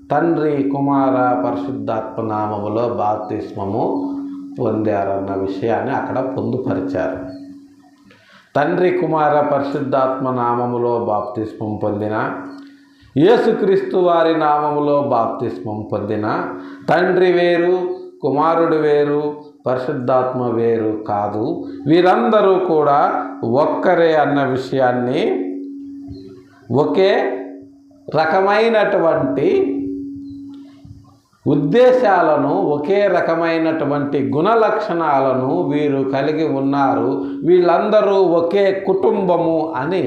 తండ్రి, కుమార, పరిశుద్ధాత్మ నామములో బాప్తిస్మము పొందారన్న విషయాన్ని అక్కడ పొందుపరిచారు. తండ్రి, కుమార, పరిశుద్ధాత్మ నామములో బాప్తిస్మం పొందిన, యేసుక్రీస్తు వారి నామములో బాప్తిస్మం పొందిన తండ్రి వేరు, కుమారుడు వేరు, పరిశుద్ధాత్మ వేరు కాదు. వీరందరూ కూడా ఒక్కరే అన్న విషయాన్ని, ఒకే రకమైనటువంటి ఉద్దేశాలను, ఒకే రకమైనటువంటి గుణలక్షణాలను వీరు కలిగి ఉన్నారు. వీళ్ళందరూ ఒకే కుటుంబము అని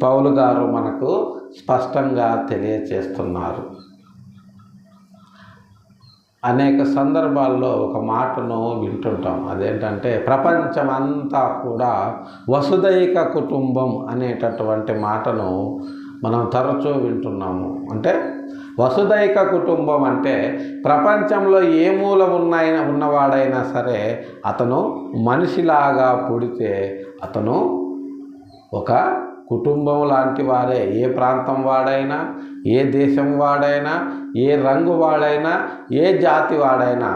పౌలు గారు మనకు స్పష్టంగా తెలియచేస్తున్నారు. అనేక సందర్భాల్లో ఒక మాటను వింటుంటాం. అదేంటంటే, ప్రపంచమంతా కూడా వసుదైక కుటుంబం అనేటటువంటి మాటను మనం తరచూ వింటున్నాము. అంటే వసుదైక కుటుంబం అంటే ప్రపంచంలో ఏ మూల ఉన్నవాడైనా సరే అతను మనిషిలాగా పుడితే అతను ఒక కుటుంబం లాంటి వారే. ఏ ప్రాంతం వాడైనా, ఏ దేశం వాడైనా, ఏ రంగు వాడైనా, ఏ జాతి వాడైనా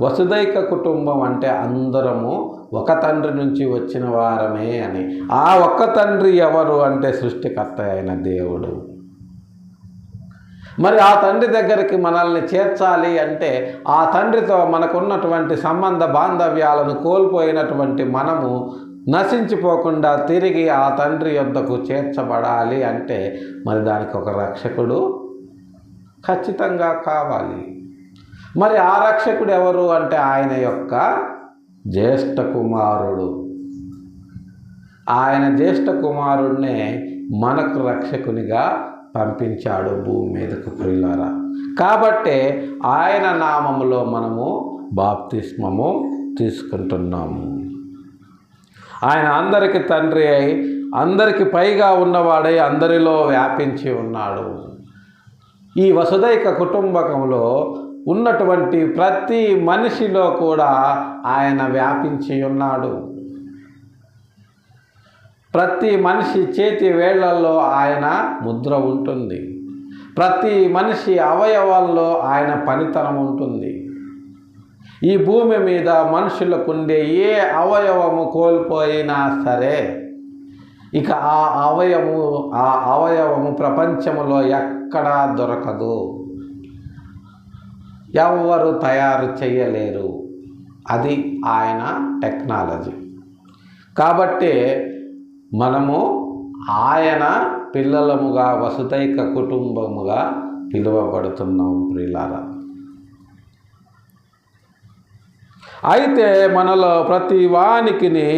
వసుదైక కుటుంబం అంటే అందరము ఒక తండ్రి నుంచి వచ్చిన వారమే అని. ఆ ఒక్క తండ్రి ఎవరు అంటే సృష్టికర్త అయిన దేవుడు. మరి ఆ తండ్రి దగ్గరికి మనల్ని చేర్చాలి అంటే ఆ తండ్రితో మనకున్నటువంటి సంబంధ బాంధవ్యాలను కోల్పోయినటువంటి మనము నశించిపోకుండా తిరిగి ఆ తండ్రి యొద్దకు చేర్చబడాలి అంటే మరి దానికి ఒక రక్షకుడు ఖచ్చితంగా కావాలి. మరి ఆ రక్షకుడు ఎవరు అంటే ఆయన యొక్క జ్యేష్ఠ కుమారుడు. ఆయన జ్యేష్ఠ కుమారుడినే మనకు రక్షకునిగా పంపించాడు భూమి మీదకు ప్రియులారా. కాబట్టే ఆయన నామములో మనము బాప్తిస్మము తీసుకుంటున్నాము. ఆయన అందరికి తండ్రి అయి అందరికి పైగా ఉన్నవాడై అందరిలో వ్యాపించి ఉన్నాడు. ఈ వసుదైక కుటుంబకంలో ఉన్నటువంటి ప్రతి మనిషిలో కూడా ఆయన వ్యాపించి ఉన్నాడు. ప్రతి మనిషి చేతి వేళ్లలో ఆయన ముద్ర ఉంటుంది. ప్రతి మనిషి అవయవాల్లో ఆయన పనితనం ఉంటుంది. ఈ భూమి మీద మనుషులకుండే ఏ అవయవము కోల్పోయినా సరే ఇక ఆ అవయవము ప్రపంచంలో ఎక్కడా దొరకదు. ఎవరు తయారు చేయలేరు. అది ఆయన టెక్నాలజీ. కాబట్టి మనము ఆయన పిల్లలముగా వసుదైక కుటుంబముగా పిలువబడుతున్నాం ప్రియులారా. అయితే మనలో ప్రతి వానికిని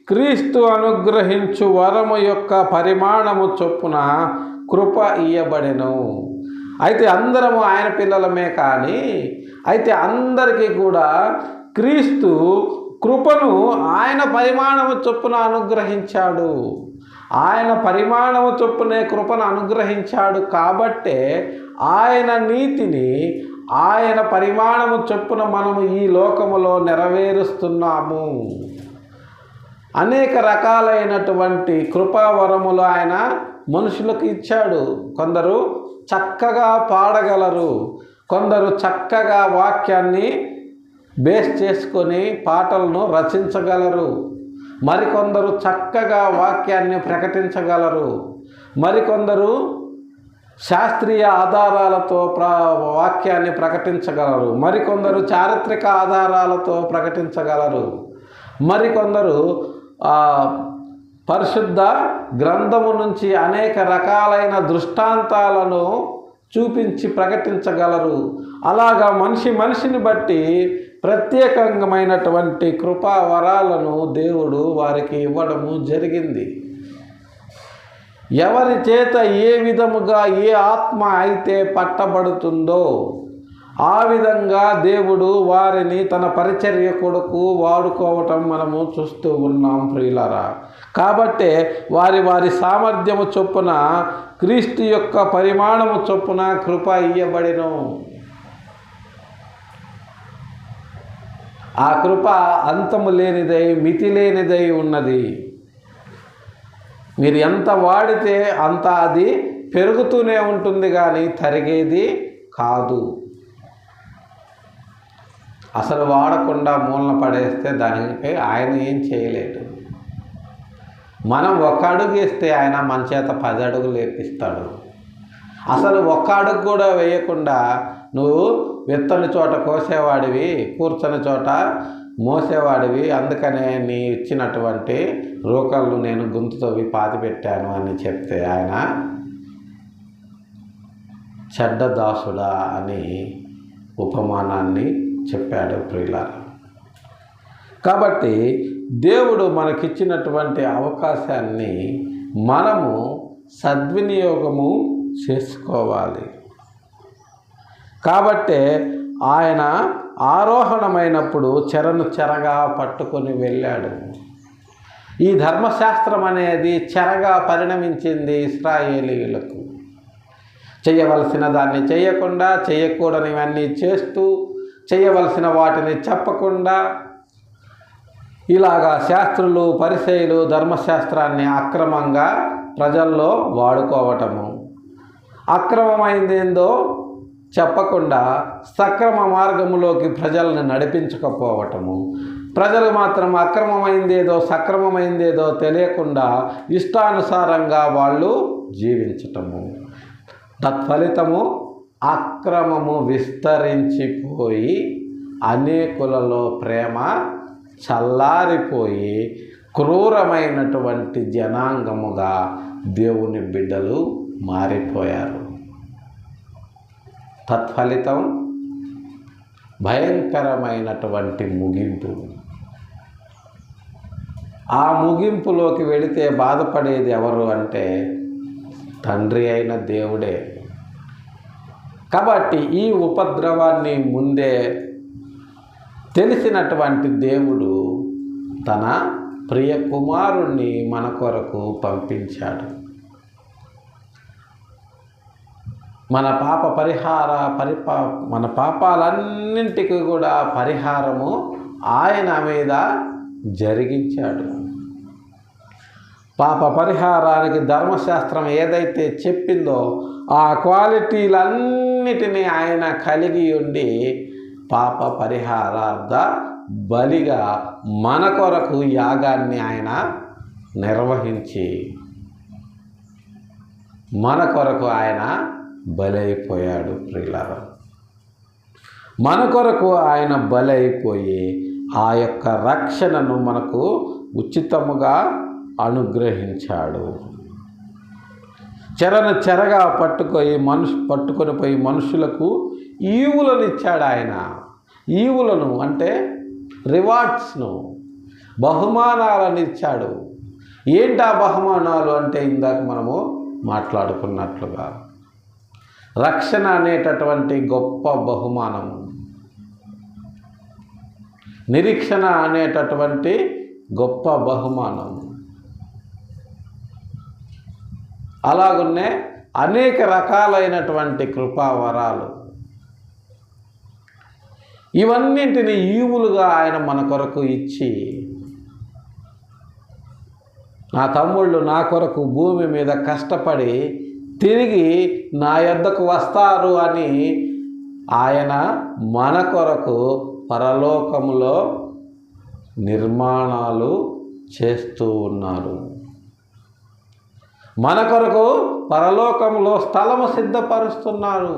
క్రీస్తు అనుగ్రహించు వరము యొక్క పరిమాణము చొప్పున కృప ఇయ్యబడెను. అయితే అందరము ఆయన పిల్లలమే, కానీ అయితే అందరికీ కూడా క్రీస్తు కృపను ఆయన పరిమాణము చొప్పున అనుగ్రహించాడు. ఆయన పరిమాణము చొప్పునే కృపను అనుగ్రహించాడు. కాబట్టే ఆయన నీతిని ఆయన పరిమాణము చొప్పున మనము ఈ లోకములో నెరవేరుస్తున్నాము. అనేక రకాలైనటువంటి కృపావరములు ఆయన మనుషులకు ఇచ్చాడు. కొందరు చక్కగా పాడగలరు, కొందరు చక్కగా వాక్యాన్ని బేస్ చేసుకొని పాటలను రచించగలరు, మరికొందరు చక్కగా వాక్యాన్ని ప్రకటించగలరు, మరికొందరు శాస్త్రీయ ఆధారాలతో వాక్యాన్ని ప్రకటించగలరు, మరికొందరు చారిత్రక ఆధారాలతో ప్రకటించగలరు, మరికొందరు పరిశుద్ధ గ్రంథము నుంచి అనేక రకాలైన దృష్టాంతాలను చూపించి ప్రకటించగలరు. అలాగా మనిషిని బట్టి ప్రత్యేకమైనటువంటి కృపా వరాలను దేవుడు వారికి ఇవ్వడము జరిగింది. ఎవరి చేత ఏ విధముగా ఏ ఆత్మ అయితే పట్టబడుతుందో ఆ విధంగా దేవుడు వారిని తన పరిచర్య కొరకు వాడుకోవటం మనము చూస్తూ ఉన్నాం ప్రియులారా. కాబట్టే వారి సామర్థ్యము చొప్పున క్రీస్తు యొక్క పరిమాణము చొప్పున కృప ఇయ్యబడెను. ఆ కృప అంతము లేనిదై మితి లేనిదై ఉన్నది. మీరు ఎంత వాడితే అంత అది పెరుగుతూనే ఉంటుంది, కానీ తరిగేది కాదు. అసలు వాడకుండా మూలన పడేస్తే దానికి ఆయన ఏం చేయలేడు. మనం ఒక్క అడుగు వేస్తే ఆయన మన చేత 10 అడుగులు వేపిస్తాడు. అసలు ఒక్క అడుగు కూడా వేయకుండా నువ్వు విత్తని చోట కోసేవాడివి, కూర్చొని చోట మోసేవాడివి, అందుకనే నీ ఇచ్చినటువంటి రోకళ్ళు నేను గొంతుతోవి పాతిపెట్టాను అని చెప్తే ఆయన చెడ్డ దాసుడా అని ఉపమానాన్ని చెప్పాడు ప్రియులారా. కాబట్టి దేవుడు మనకిచ్చినటువంటి అవకాశాన్ని మనము సద్వినియోగము చేసుకోవాలి. కాబట్టే ఆయన ఆరోహణమైనప్పుడు చెరగా పట్టుకొని వెళ్ళాడు. ఈ ధర్మశాస్త్రం అనేది చెరగా పరిణమించింది ఇశ్రాయేలీయులకు. చేయవలసిన దాన్ని చేయకుండా, చేయకూడనివన్నీ చేస్తూ, చేయవలసిన వాటిని చెప్పకుండా, ఇలాగా శాస్త్రులు, పరిసయ్యులు ధర్మశాస్త్రాన్ని అక్రమంగా ప్రజల్లో వాడుకోవటము, అక్రమమైందేందో చెప్పకుండా సక్రమ మార్గములోకి ప్రజల్ని నడిపించకపోవటము, ప్రజలు మాత్రం అక్రమమైందేదో సక్రమమైందేదో తెలియకుండా ఇష్టానుసారంగా వాళ్ళు జీవించటము. తత్ఫలితము అక్రమము విస్తరించిపోయి అనేకులలో ప్రేమ చల్లారిపోయి క్రూరమైనటువంటి జనాంగముగా దేవుని బిడ్డలు మారిపోయారు. తత్ఫలితం భయంకరమైనటువంటి ముగింపు. ఆ ముగింపులోకి వెళితే బాధపడేది ఎవరు అంటే తండ్రి అయిన దేవుడే. కాబట్టి ఈ ఉపద్రవాన్ని ముందే తెలిసినటువంటి దేవుడు తన ప్రియ కుమారుణ్ణి మన కొరకు పంపించాడు. మన మన పాపాలన్నింటికి కూడా పరిహారము ఆయన మీద జరిగించాడు. పాప పరిహారానికి ధర్మశాస్త్రం ఏదైతే చెప్పిందో ఆ క్వాలిటీలన్నిటినీ ఆయన కలిగి ఉండి పాప పరిహారార్థ బలిగా మన కొరకు యాగాన్ని ఆయన నిర్వహించి మన కొరకు ఆయన బలైపోయాడు. ప్రియులారా, మన కొరకు ఆయన బలైపోయి ఆ యొక్క రక్షణను మనకు ఉచితముగా అనుగ్రహించాడు. చెరగా పట్టుకొని పోయి మనుషులకు ఈవులను ఇచ్చాడు. ఆయన ఈవులను అంటే రివార్డ్స్ను, బహుమానాలను ఇచ్చాడు. ఏంటా బహుమానాలు అంటే ఇందాక మనము మాట్లాడుకున్నట్లుగా రక్షణ అనేటటువంటి గొప్ప బహుమానము, నిరీక్షణ అనేటటువంటి గొప్ప బహుమానము, అలాగున్నే అనేక రకాలైనటువంటి కృపావరాలు, ఇవన్నింటినీ ఈవులుగా ఆయన మన కొరకు ఇచ్చి, నా తమ్ముళ్ళు నా కొరకు భూమి మీద కష్టపడి తిరిగి నా యొద్దకు వస్తారు అని ఆయన మన కొరకు పరలోకములో నిర్మాణాలు చేస్తూ ఉన్నారు. మన కొరకు పరలోకంలో స్థలము సిద్ధపరుస్తున్నారు.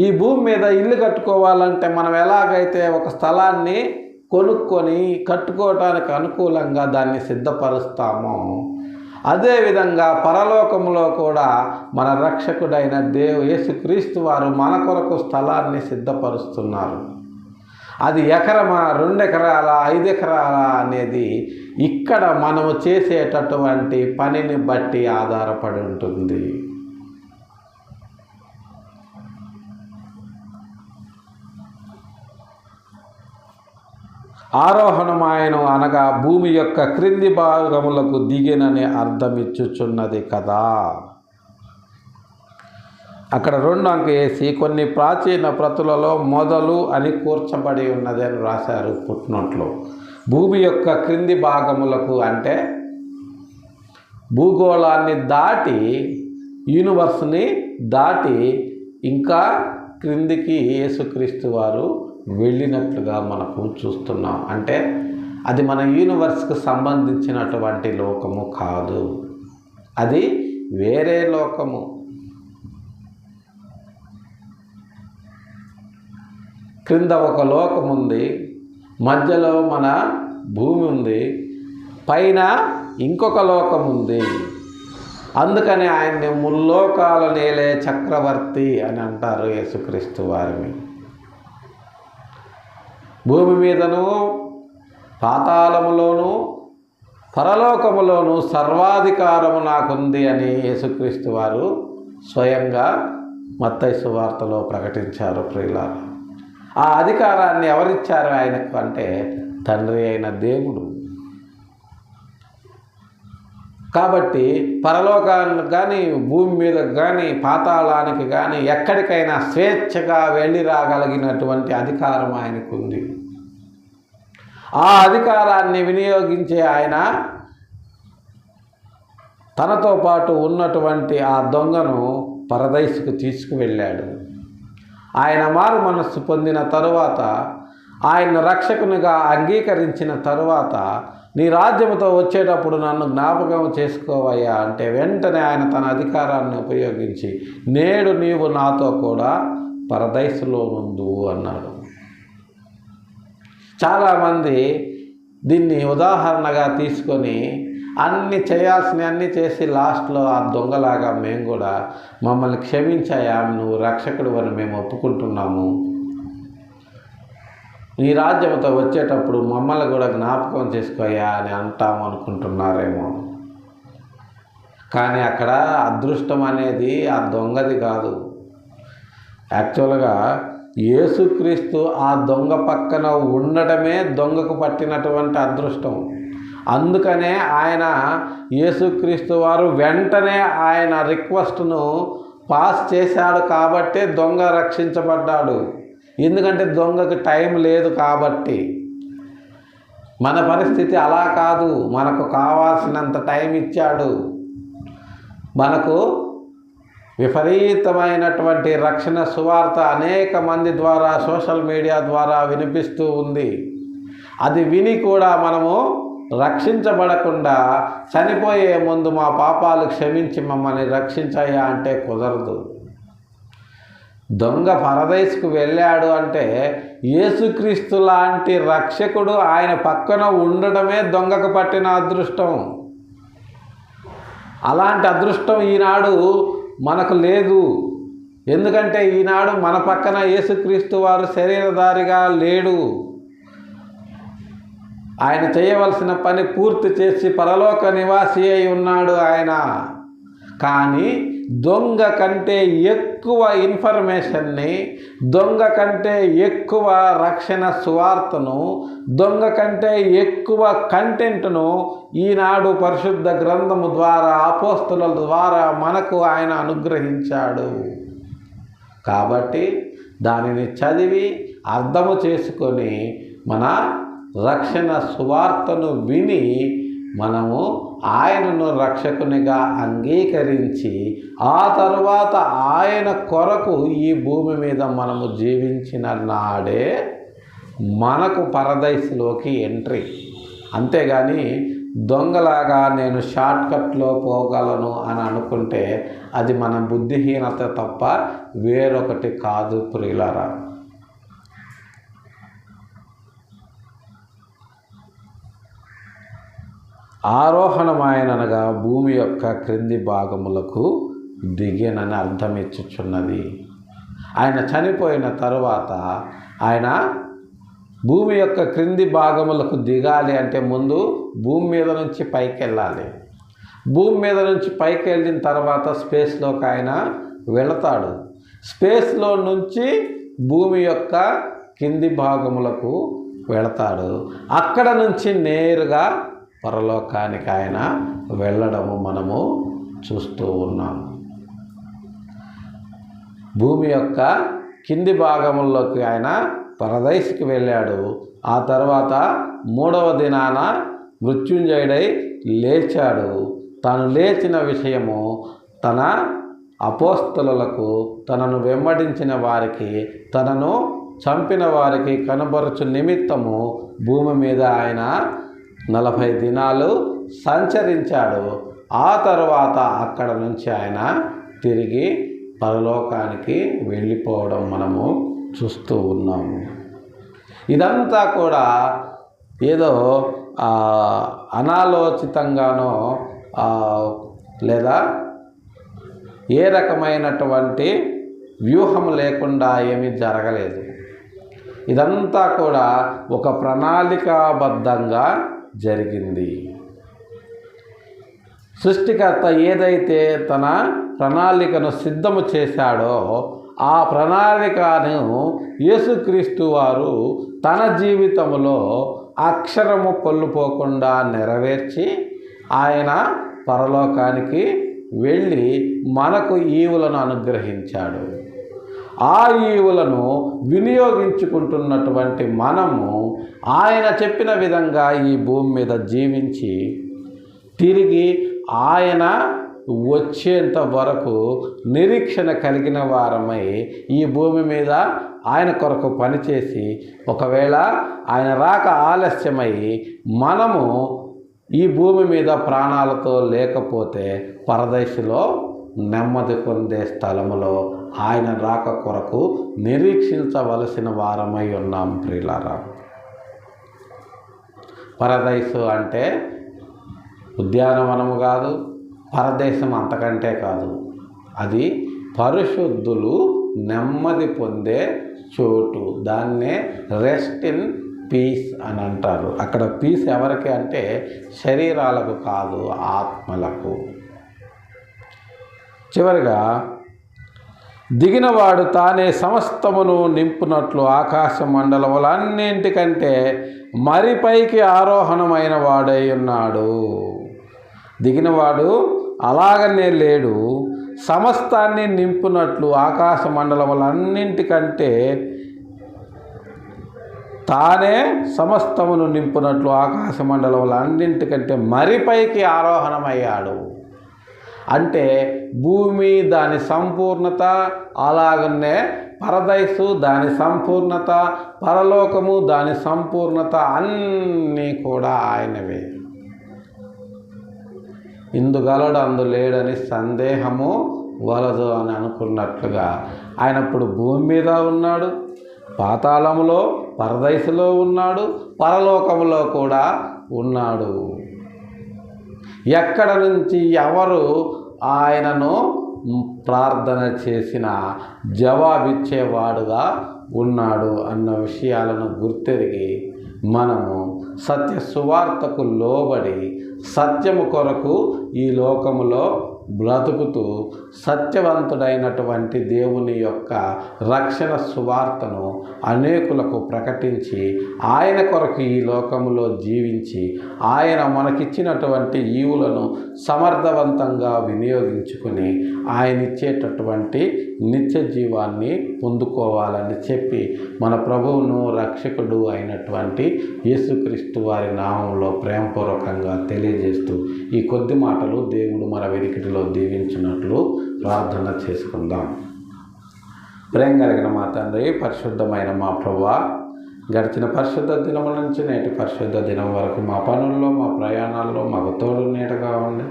ఈ భూమి మీద ఇల్లు కట్టుకోవాలంటే మనం ఎలాగైతే ఒక స్థలాన్ని కొనుక్కొని కట్టుకోవటానికి అనుకూలంగా దాన్ని సిద్ధపరుస్తామో, అదేవిధంగా పరలోకంలో కూడా మన రక్షకుడైన యేసుక్రీస్తు వారు మన కొరకు స్థలాన్ని సిద్ధపరుస్తున్నారు. అది ఎకరమా, 2 ఎకరాల, 5 ఎకరాల అనేది ఇక్కడ మనము చేసేటటువంటి పనిని బట్టి ఆధారపడి ఉంటుంది. ఆరోహణమాయను అనగా భూమి యొక్క క్రింది భాగములకు దిగినని అర్థమిచ్చుచున్నది కదా. అక్కడ 2 అంక వేసి కొన్ని ప్రాచీన ప్రతులలో మొదలు అని కూర్చబడి ఉన్నది అని రాశారు ఫుట్నోట్లో. భూమి యొక్క క్రింది భాగములకు అంటే భూగోళాన్ని దాటి, యూనివర్స్ని దాటి ఇంకా క్రిందికి యేసుక్రీస్తు వారు వెళ్ళినట్లుగా మనకు చూస్తున్నాం. అంటే అది మన యూనివర్స్కి సంబంధించినటువంటి లోకము కాదు, అది వేరే లోకము. క్రింద ఒక లోకం ఉంది, మధ్యలో మన భూమి ఉంది, పైన ఇంకొక లోకం ఉంది. అందుకని ఆయన్ని ముల్లోకాల నేలే చక్రవర్తి అని అంటారు యేసుక్రీస్తు వారిని. భూమి మీదను, పాతాళములోను, పరలోకములోను సర్వాధికారము నాకుంది అని యేసుక్రీస్తు వారు స్వయంగా మత్తయి సువార్తలో ప్రకటించారు. ప్రియులారా, ఆ అధికారాన్ని ఎవరిచ్చారు ఆయనకు అంటే తండ్రి అయిన దేవుడు. కాబట్టి పరలోకానికి కానీ భూమి మీదకి కానీ పాతాళానికి కానీ ఎక్కడికైనా స్వేచ్ఛగా వెళ్ళి రాగలిగినటువంటి అధికారం ఆయనకు ఉంది. ఆ అధికారాన్ని వినియోగించే ఆయన తనతో పాటు ఉన్నటువంటి ఆ దొంగను పరదైసుకు తీసుకువెళ్ళాడు. ఆయన మారు మనస్సు పొందిన తరువాత, ఆయన రక్షకునిగా అంగీకరించిన తరువాత, నీ రాజ్యముతో వచ్చేటప్పుడు నన్ను జ్ఞాపకం చేసుకోవయ్యా అంటే వెంటనే ఆయన తన అధికారాన్ని ఉపయోగించి నేడు నీవు నాతో కూడా పరదైసులో నుండు అన్నాడు. చాలామంది దీన్ని ఉదాహరణగా తీసుకొని అన్నీ చేయాల్సినవి అన్నీ చేసి లాస్ట్లో ఆ దొంగలాగా మేము కూడా మమ్మల్ని క్షమించాయా, నువ్వు రక్షకుడు అని మేము ఒప్పుకుంటున్నాము, నీ రాజ్యంతో వచ్చేటప్పుడు మమ్మల్ని కూడా జ్ఞాపకం చేసుకోయా అని అంటాము అనుకుంటున్నారేమో. కానీ అక్కడ అదృష్టం అనేది ఆ దొంగది కాదు. యాక్చువల్గా యేసుక్రీస్తు ఆ దొంగ పక్కన ఉండడమే దొంగకు పట్టినటువంటి అదృష్టం. అందుకనే ఆయన యేసుక్రీస్తు వారు వెంటనే ఆయన రిక్వెస్ట్ను పాస్ చేశాడు కాబట్టే దొంగ రక్షించబడ్డాడు. ఎందుకంటే దొంగకు టైం లేదు కాబట్టి. మన పరిస్థితి అలా కాదు, మనకు కావాల్సినంత టైం ఇచ్చాడు. మనకు విపరీతమైనటువంటి రక్షణ సువార్త అనేక మంది ద్వారా సోషల్ మీడియా ద్వారా వినిపిస్తూ ఉంది. అది విని కూడా మనము రక్షించబడకుండా చనిపోయే ముందు మా పాపాలు క్షమించి మమ్మల్ని రక్షించాయా అంటే కుదరదు. దొంగ పరదైసుకు వెళ్ళాడు అంటే యేసుక్రీస్తు లాంటి రక్షకుడు ఆయన పక్కన ఉండడమే దొంగకు పట్టిన అదృష్టం. అలాంటి అదృష్టం ఈనాడు మనకు లేదు. ఎందుకంటే ఈనాడు మన పక్కన యేసుక్రీస్తు వారు శరీరధారిగా లేడు. ఆయన చేయవలసిన పని పూర్తి చేసి పరలోక నివాసి అయి ఉన్నాడు ఆయన. కానీ దొంగ కంటే ఎక్కువ ఇన్ఫర్మేషన్ని, దొంగ కంటే ఎక్కువ రక్షణ సువార్తను, దొంగ కంటే ఎక్కువ కంటెంట్ను ఈనాడు పరిశుద్ధ గ్రంథము ద్వారా అపోస్తలుల ద్వారా మనకు ఆయన అనుగ్రహించాడు. కాబట్టి దానిని చదివి అర్థము చేసుకొని మన రక్షణ సువార్తను విని మనము ఆయనను రక్షకునిగా అంగీకరించి ఆ తరువాత ఆయన కొరకు ఈ భూమి మీద మనము జీవించిన నాడే మనకు పరదైసులోకి ఎంట్రీ. అంతేగాని దొంగలాగా నేను షార్ట్కట్లో పోగలను అని అనుకుంటే అది మన బుద్ధిహీనత తప్ప వేరొకటి కాదు ప్రియులారా. ఆరోహణమాయనగా భూమి యొక్క క్రింది భాగములకు దిగేనని అర్థం ఇచ్చుచున్నది. ఆయన చనిపోయిన తరువాత ఆయన భూమి యొక్క క్రింది భాగములకు దిగాలి అంటే ముందు భూమి మీద నుంచి పైకి వెళ్ళాలి. భూమి మీద నుంచి పైకి వెళ్ళిన తర్వాత స్పేస్లోకి ఆయన వెళతాడు. స్పేస్లో నుంచి భూమి యొక్క కింది భాగములకు వెళతాడు. అక్కడ నుంచి నేరుగా పరలోకానికి ఆయన వెళ్ళడము మనము చూస్తూ ఉన్నాము. భూమి యొక్క కింది భాగంలోకి ఆయన పరదైసుకి వెళ్ళాడు. ఆ తర్వాత మూడవ దినాన మృత్యుంజయుడై లేచాడు. తాను లేచిన విషయము తన అపోస్తలులకు, తనను వెంబడించిన వారికి, తనను చంపిన వారికి కనబరుచు నిమిత్తము భూమి మీద ఆయన 40 దినాలు సంచరించాడు. ఆ తరువాత అక్కడ నుంచి ఆయన తిరిగి పరలోకానికి వెళ్ళిపోవడం మనము చూస్తూ ఉన్నాము. ఇదంతా కూడా ఏదో అనాలోచితంగానో లేదా ఏ రకమైనటువంటి వ్యూహం లేకుండా ఏమీ జరగలేదు. ఇదంతా కూడా ఒక ప్రణాళికాబద్ధంగా జరిగింది. సృష్టికర్త ఏదైతే తన ప్రణాళికను సిద్ధము చేశాడో ఆ ప్రణాళికను యేసుక్రీస్తు వారు తన జీవితంలో అక్షరము కొల్లుపోకుండా నెరవేర్చి ఆయన పరలోకానికి వెళ్ళి మనకు ఈవులను అనుగ్రహించాడు. ఆ ఈవులను వినియోగించుకుంటున్నటువంటి మనము ఆయన చెప్పిన విధంగా ఈ భూమి మీద జీవించి తిరిగి ఆయన వచ్చేంత వరకు నిరీక్షణ కలిగిన వారమై ఈ భూమి మీద ఆయన కొరకు పనిచేసి, ఒకవేళ ఆయన రాక ఆలస్యమై మనము ఈ భూమి మీద ప్రాణాలతో లేకపోతే పరదేశంలో నెమ్మది పొందే స్థలములో ఆయన రాక కొరకు నిరీక్షించవలసిన వారమై ఉన్నాం. ప్రియులారా, పరదేశం అంటే ఉద్యానవనము కాదు, పరదేశం అంతకంటే కాదు. అది పరిశుద్ధులు నెమ్మది పొందే చోటు. దాన్నే రెస్ట్ ఇన్ పీస్ అని అంటారు. అక్కడ పీస్ ఎవరికి అంటే శరీరాలకు కాదు, ఆత్మలకు. చివరిగా, దిగినవాడు తానే సమస్తమును నింపునట్లు ఆకాశ మండలములన్నింటికంటే మరి పైకి ఆరోహణమైన వాడై ఉన్నాడు. దిగినవాడు అలాగనే లేడు, సమస్తాన్ని నింపునట్లు ఆకాశ మండలములన్నింటికంటే తానే సమస్తమును నింపునట్లు ఆకాశ మండలములన్నింటికంటే మరి పైకి ఆరోహణమయ్యాడు. అంటే భూమి దాని సంపూర్ణత, అలాగనే పరదైసు దాని సంపూర్ణత, పరలోకము దాని సంపూర్ణత అన్నీ కూడా ఆయనవే. ఇందుగలడు అందు లేడని సందేహము వలదు అని అనుకున్నట్లుగా ఆయన ఇప్పుడు భూమి మీద ఉన్నాడు, పాతాళములో పరదైసులో ఉన్నాడు, పరలోకములో కూడా ఉన్నాడు. ఎక్కడ నుంచి ఎవరు ఆయనను ప్రార్థన చేసినా జవాబిచ్చేవాడుగా ఉన్నాడు అన్న విషయాలను గుర్తెరిగి మనము సత్య సువార్తకు లోబడి సత్యము కొరకు ఈ లోకములో బ్రతుకుతూ సత్యవంతుడైనటువంటి దేవుని యొక్క రక్షణ సువార్తను అనేకులకు ప్రకటించి ఆయన కొరకు ఈ లోకములో జీవించి ఆయన మనకిచ్చినటువంటి ఈవులను సమర్థవంతంగా వినియోగించుకుని ఆయన ఇచ్చేటటువంటి నిత్య జీవాన్ని పొందుకోవాలని చెప్పి మన ప్రభువును రక్షకుడు అయినటువంటి యేసుక్రీస్తు వారి నామంలో ప్రేమపూర్వకంగా తెలియజేస్తూ ఈ కొద్ది మాటలు దేవుడు మన వెనుకటిలో దీవించినట్లు ప్రార్థన చేసుకుందాం. ప్రేమ కలిగిన మా తండ్రి, పరిశుద్ధమైన మా ప్రభువా, గడిచిన పరిశుద్ధ దినముల నుంచి నేటి పరిశుద్ధ దినం వరకు మా పనుల్లో, మా ప్రయాణాల్లో మాకు తోడు నీడగా ఉంది.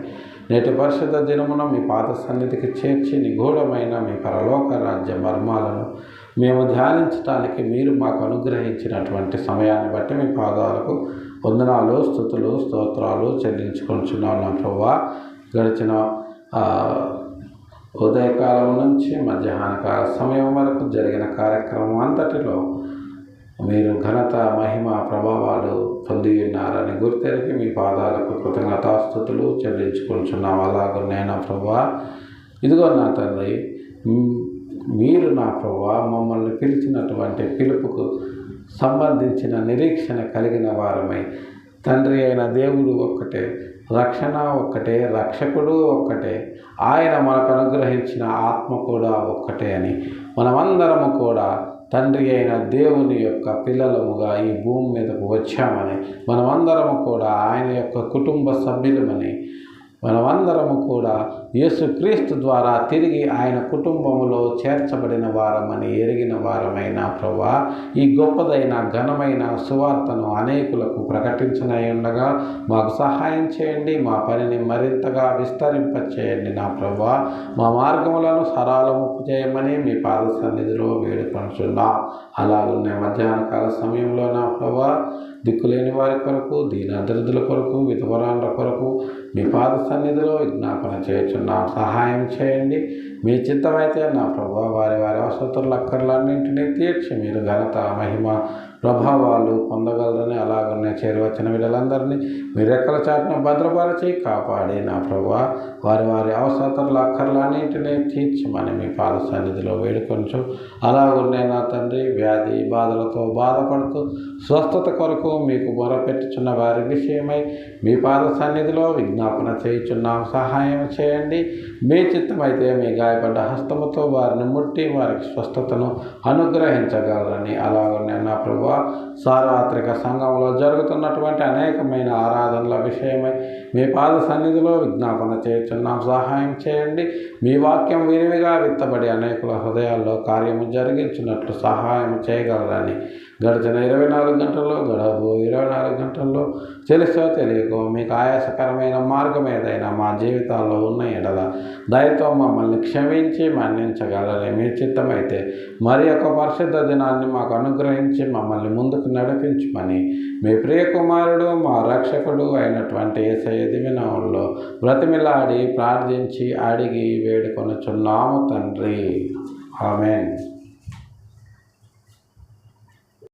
నేటి పరిశుద్ధ దినమున మీ పాద సన్నిధికి చేర్చి నిగూఢమైన మీ పరలోక రాజ్య మర్మాలను మేము ధ్యానించడానికి మీరు మాకు అనుగ్రహించినటువంటి సమయాన్ని బట్టి మీ పాదాలకు వందనాలు, స్తుతులు, స్తోత్రాలు చెల్లించుకుంటున్నాం నా ప్రభువా. గడిచిన ఉదయకాలం నుంచి మధ్యాహ్నకాల సమయం వరకు జరిగిన కార్యక్రమం అంతటిలో మీరు ఘనత, మహిమ, ప్రభావాలు పొంది ఉన్నారని గుర్తెరిగి మీ పాదాలకు కృతజ్ఞతాస్తుతులు చెల్లించుకుంటున్నాం. అలాగే నా ప్రభువా, ఇదిగో నా తండ్రి, మీరు నా ప్రభువా మమ్మల్ని పిలిచినటువంటి పిలుపుకు సంబంధించిన నిరీక్షణ కలిగిన వారమై, తండ్రి అయిన దేవుడు ఒక్కటే, రక్షణ ఒక్కటే, రక్షకుడు ఒక్కటే, ఆయన మనకు అనుగ్రహించిన ఆత్మ కూడా ఒక్కటే అని మనమందరము కూడా తండ్రి అయిన దేవుని యొక్క పిల్లలముగా ఈ భూమి మీదకు వచ్చామని, మనమందరము కూడా ఆయన యొక్క కుటుంబ సభ్యులమని, మనమందరము కూడా యేసుక్రీస్తు ద్వారా తిరిగి ఆయన కుటుంబములో చేర్చబడిన వారమని ఎరిగిన వారమైన ప్రభువా, ఈ గొప్పదైన ఘనమైన సువార్తను అనేకులకు ప్రకటించనయుండగా మాకు సహాయం చేయండి. మా పనిని మరింతగా విస్తరింపచేయండి నా ప్రభువా. మా మార్గములను సరళము చేయమని మీ పాద సన్నిధిలో వేడుకొనుచున్నాం. అలాగే మధ్యాహ్నకాల సమయంలో నా ప్రభువా, దిక్కులేని వారి కొరకు, దీనాదరిద్రుల కొరకు, విధవరాండ్ర కొరకు మీ పాద సన్నిధిలో విజ్ఞాపన చేయుచున్నాం. సహాయం చేయండి. మీ చిత్తమైతే నా ప్రభువా వారి వారి అవసరతల అక్కర్లన్నింటినీ తీర్చి మీరు ఘనత, మహిమ, ప్రభావాలు పొందగలరని, అలాగనే చేరువచ్చిన వీళ్ళందరినీ మీ రెక్కల చాటున భద్రపరిచి కాపాడి నా ప్రభువా వారి వారి అవసరతలు అక్కర్లన్నింటినీ తీర్చమని మీ పాద సన్నిధిలో వేడుకొంచు. అలాగునే నా తండ్రి వ్యాధి బాధలతో బాధపడుతూ స్వస్థత కొరకు మీకు మొరపెట్టుచున్న వారి విషయమై మీ పాద సన్నిధిలో విజ్ఞాపన చేయుచున్నాం. సహాయం చేయండి. మీ చిత్తమైతే మీ గాయపడ్డ హస్తముతో వారిని ముట్టి వారికి స్వస్థతను అనుగ్రహించగలరని, అలాగనే నా ప్రభువా సార్వత్రిక సంఘంలో జరుగుతున్నటువంటి అనేకమైన ఆరాధనల విషయమై మీ పాద సన్నిధిలో విజ్ఞాపన చేయుచున్నాం. సహాయం చేయండి. మీ వాక్యం విరివిగా విత్తబడి అనేకుల హృదయాల్లో కార్యము జరిగించినట్లు సహాయం చేయగలరని, గడిచిన 24 గంటల్లో గడవు 24 గంటల్లో తెలుసో తెలియకో మీకు ఆయాసకరమైన మార్గం ఏదైనా మా జీవితాల్లో ఉన్న ఎడల దయతో మమ్మల్ని క్షమించి మన్నించగలరని, మీ చిత్తమైతే మరి ఒక పరిశుద్ధ దినాన్ని మాకు అనుగ్రహించి మమ్మల్ని ముందుకు నడిపించమని మీ ప్రియ కుమారుడు మా రక్షకుడు అయినటువంటి యేసయ్య దివ్యనామములో బ్రతిమిలాడి ప్రార్థించి అడిగి వేడుకొనుచున్నాము తండ్రి. ఆమేన్.